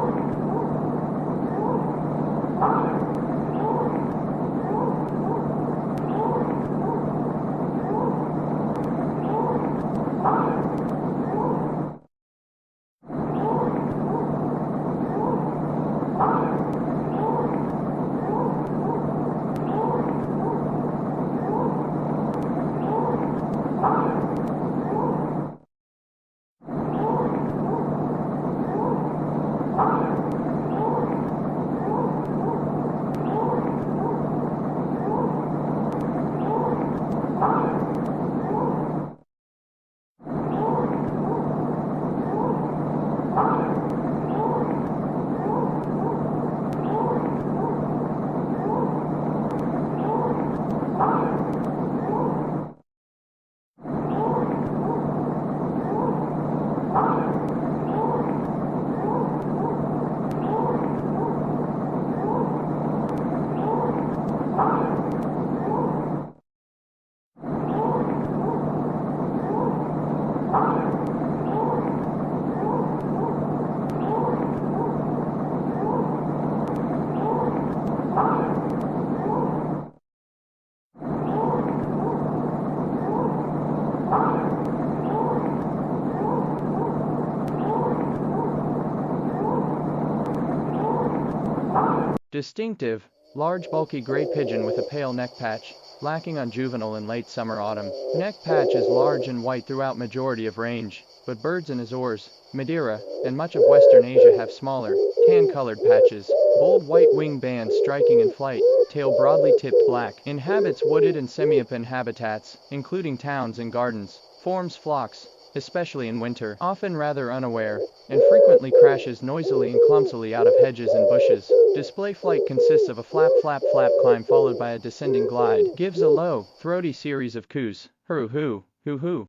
Distinctive, large bulky gray pigeon with a pale neck patch, lacking on juvenile and late summer-autumn. Neck patch is large and white throughout majority of range, but birds in Azores, Madeira, and much of Western Asia have smaller, tan-colored patches. Bold white wing bands striking in flight, tail broadly tipped black. Inhabits wooded and semi-open habitats, including towns and gardens. Forms flocks, especially in winter, often rather unaware, and frequently crashes noisily and clumsily out of hedges and bushes. Display flight consists of a flap flap flap climb followed by a descending glide. Gives a low, throaty series of coos, hoo hoo, hoo hoo.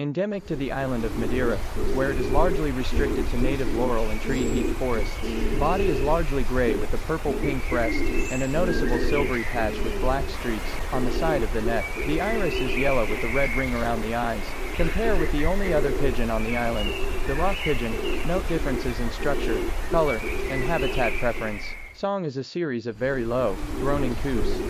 Endemic to the island of Madeira, where it is largely restricted to native laurel and tree heath forests. Body is largely gray with a purple-pink breast, and a noticeable silvery patch with black streaks on the side of the neck. The iris is yellow with a red ring around the eyes. Compare with the only other pigeon on the island, the rock pigeon. Note differences in structure, color, and habitat preference. Song is a series of very low, droning coos.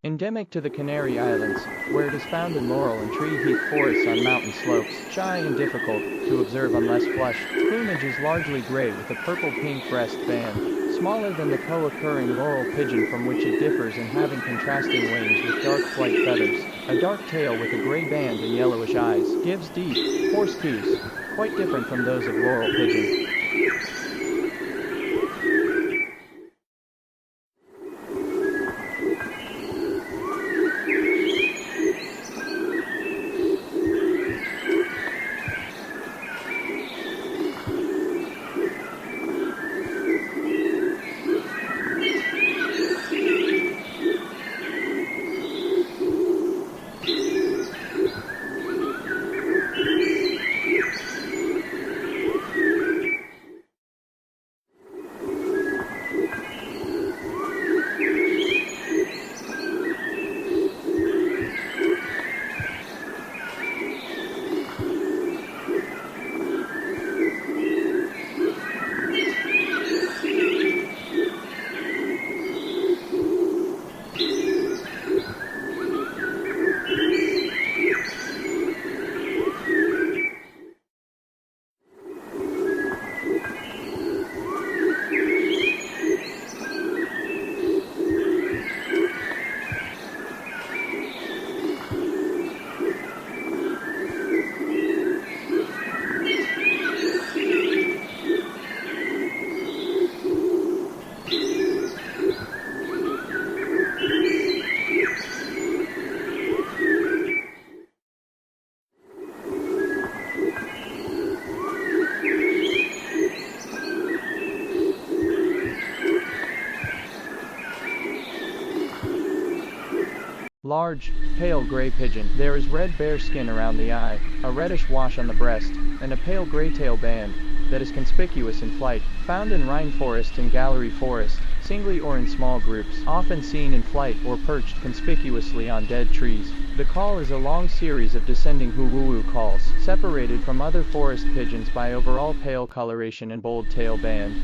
Endemic to the Canary Islands, where it is found in laurel and tree heath forests on mountain slopes. Shy and difficult to observe unless flushed. Plumage is largely gray with a purple-pink breast band, smaller than the co-occurring laurel pigeon, from which it differs in having contrasting wings with dark flight feathers. A dark tail with a gray band and yellowish eyes. Gives deep, hoarse coos, quite different from those of laurel pigeon. Large, pale gray pigeon. There is red bare skin around the eye, a reddish wash on the breast, and a pale gray tail band that is conspicuous in flight. Found in rainforest and gallery forest, singly or in small groups, often seen in flight or perched conspicuously on dead trees. The call is a long series of descending hoo-woo-woo calls, separated from other forest pigeons by overall pale coloration and bold tail band.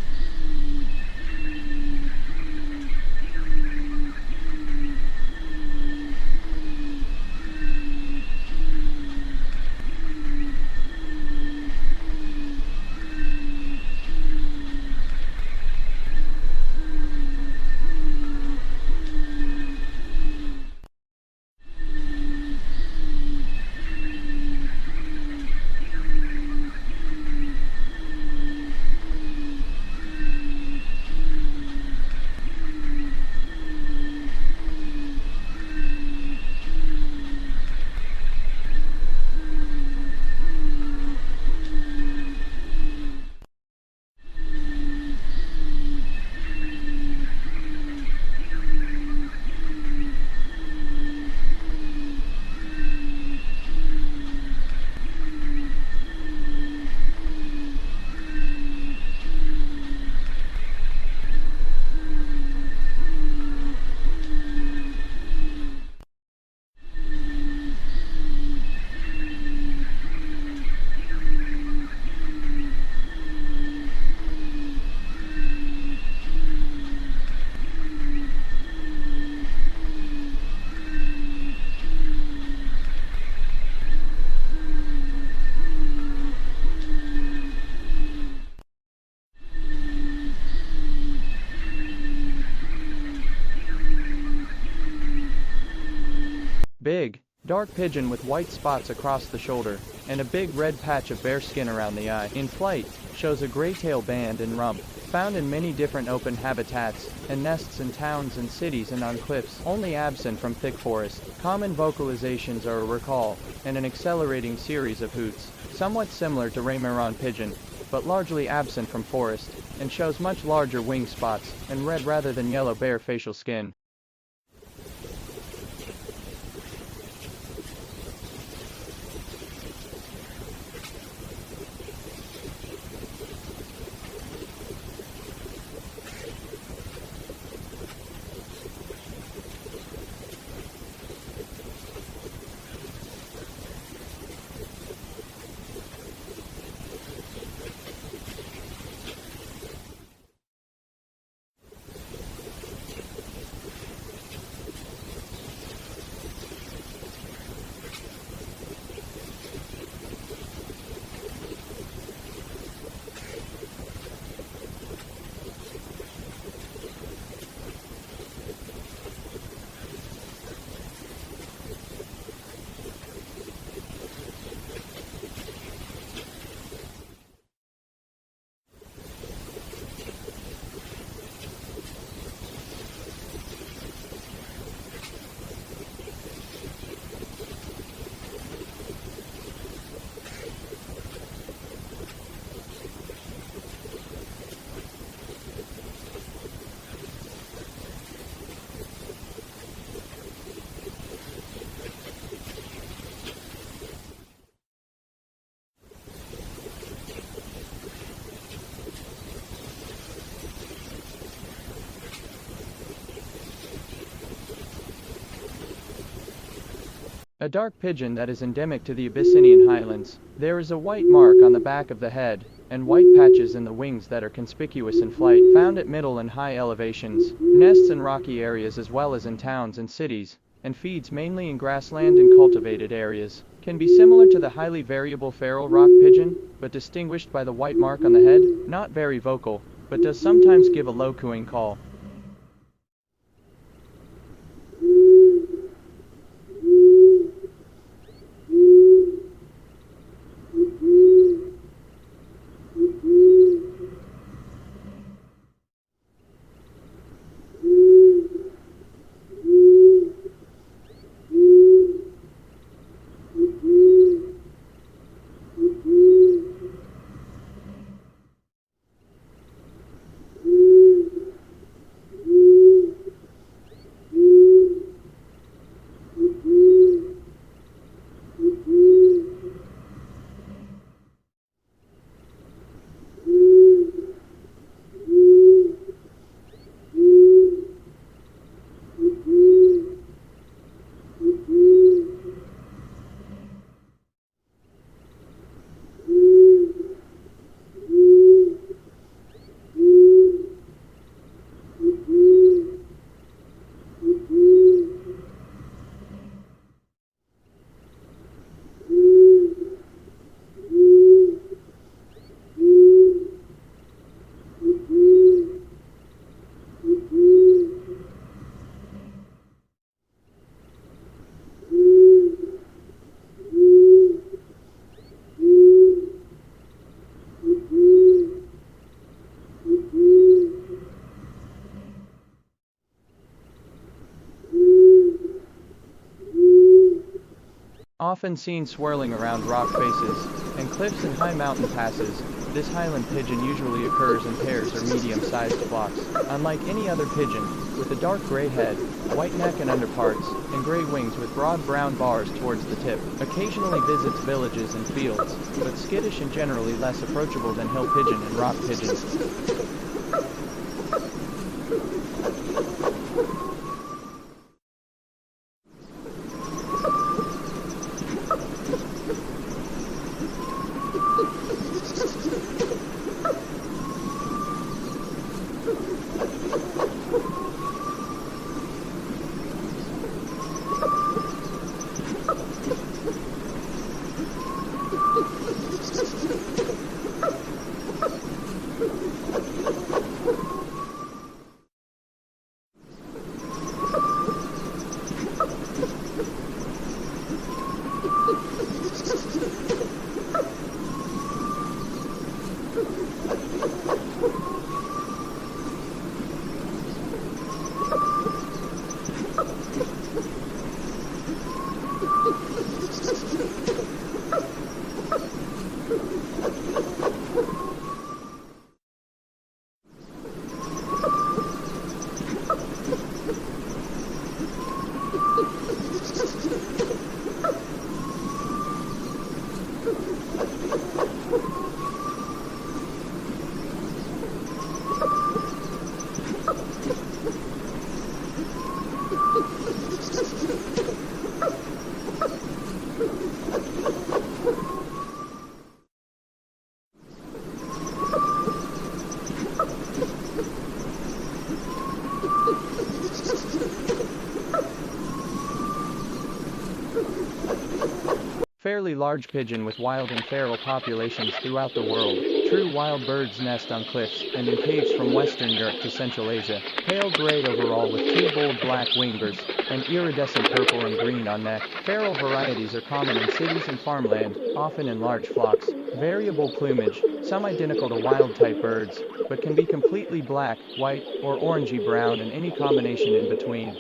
Big, dark pigeon with white spots across the shoulder, and a big red patch of bare skin around the eye. In flight, shows a gray tail band and rump. Found in many different open habitats, and nests in towns and cities and on cliffs, only absent from thick forest. Common vocalizations are a recall, and an accelerating series of hoots, somewhat similar to Remeron pigeon, but largely absent from forest, and shows much larger wing spots, and red rather than yellow bare facial skin. A dark pigeon that is endemic to the Abyssinian highlands. There is a white mark on the back of the head, and white patches in the wings that are conspicuous in flight. Found at middle and high elevations, nests in rocky areas as well as in towns and cities, and feeds mainly in grassland and cultivated areas. Can be similar to the highly variable feral rock pigeon, but distinguished by the white mark on the head. Not very vocal, but does sometimes give a low cooing call. Often seen swirling around rock faces, and cliffs and high mountain passes, this highland pigeon usually occurs in pairs or medium-sized flocks. Unlike any other pigeon, with a dark gray head, white neck and underparts, and gray wings with broad brown bars towards the tip. Occasionally visits villages and fields, but skittish and generally less approachable than hill pigeon and rock pigeons. fairly large pigeon with wild and feral populations throughout the world. True wild birds nest on cliffs and in caves from Western Europe to Central Asia. Pale gray overall with two bold black wingers and iridescent purple and green on neck. Feral varieties are common in cities and farmland, often in large flocks. Variable plumage, some identical to wild-type birds, but can be completely black, white, or orangey brown and any combination in between.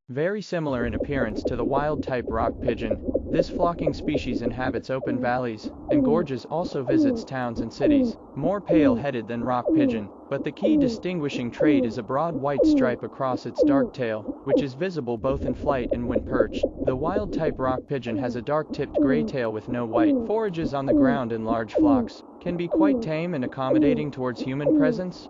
Very similar in appearance to the wild-type rock pigeon, this flocking species inhabits open valleys and gorges, also visits towns and cities. More pale-headed than rock pigeon, but the key distinguishing trait is a broad white stripe across its dark tail, which is visible both in flight and when perched. The wild-type rock pigeon has a dark-tipped gray tail with no white, forages on the ground in large flocks, can be quite tame and accommodating towards human presence.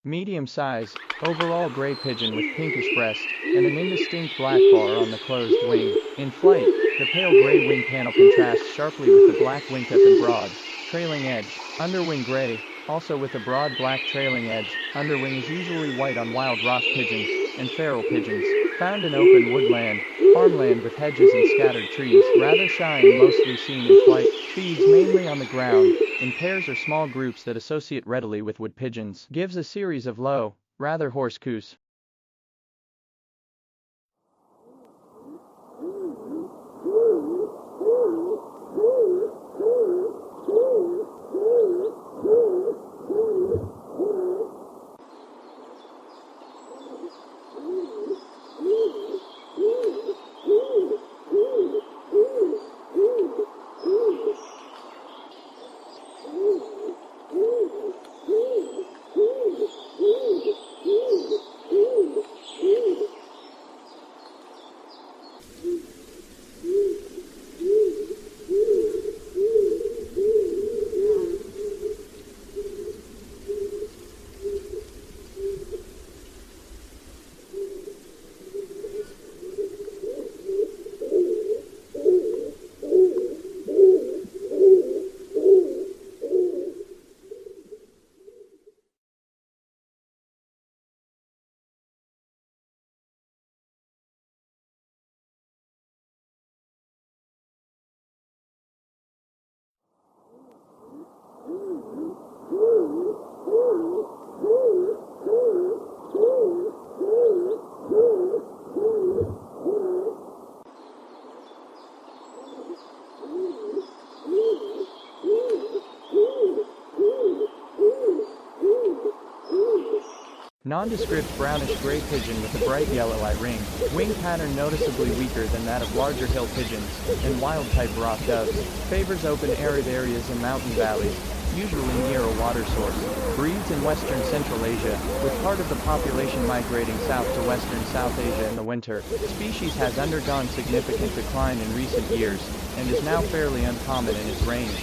Medium size, overall gray pigeon with pinkish breast, and an indistinct black bar on the closed wing. In flight, the pale gray wing panel contrasts sharply with the black wingtip and broad, trailing edge. Underwing gray, also with a broad black trailing edge. Underwing is usually white on wild rock pigeons and feral pigeons. Found in open woodland, farmland with hedges and scattered trees. Rather shy and mostly seen in flight. Feeds mainly on the ground, in pairs or small groups that associate readily with wood pigeons. Gives a series of low, rather hoarse coos. Nondescript brownish-gray pigeon with a bright yellow eye ring, wing pattern noticeably weaker than that of larger hill pigeons, and wild-type rock doves, favors open arid areas and mountain valleys, usually near a water source. Breeds in western Central Asia, with part of the population migrating south to western South Asia in the winter. Species has undergone significant decline in recent years, and is now fairly uncommon in its range.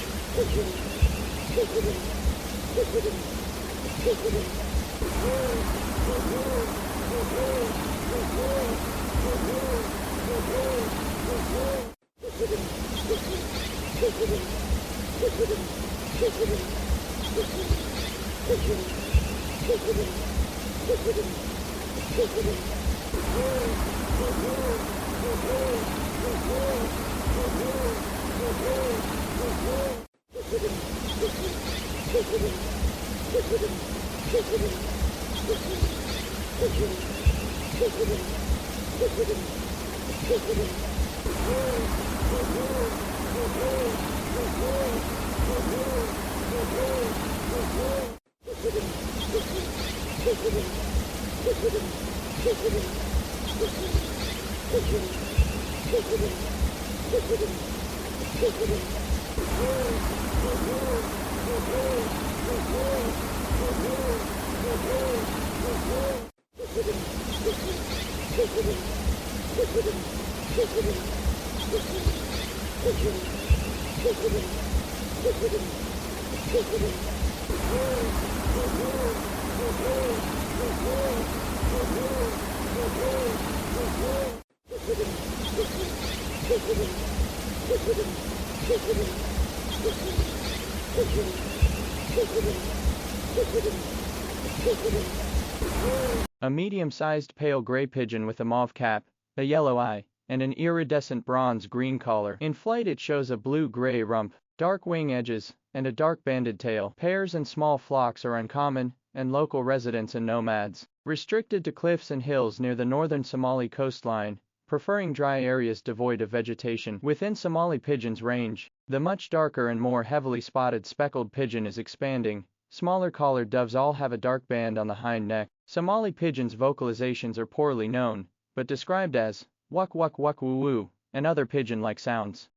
A medium-sized pale gray pigeon with a mauve cap, a yellow eye, and an iridescent bronze-green collar. In flight it shows a blue-gray rump, dark wing edges, and a dark banded tail. Pairs and small flocks are uncommon, and local residents and nomads. Restricted to cliffs and hills near the northern Somali coastline, preferring dry areas devoid of vegetation. Within Somali pigeons' range, the much darker and more heavily spotted speckled pigeon is expanding. Smaller collared doves all have a dark band on the hind neck. Somali pigeons' vocalizations are poorly known, but described as wuck wuck wuck woo woo, and other pigeon-like sounds.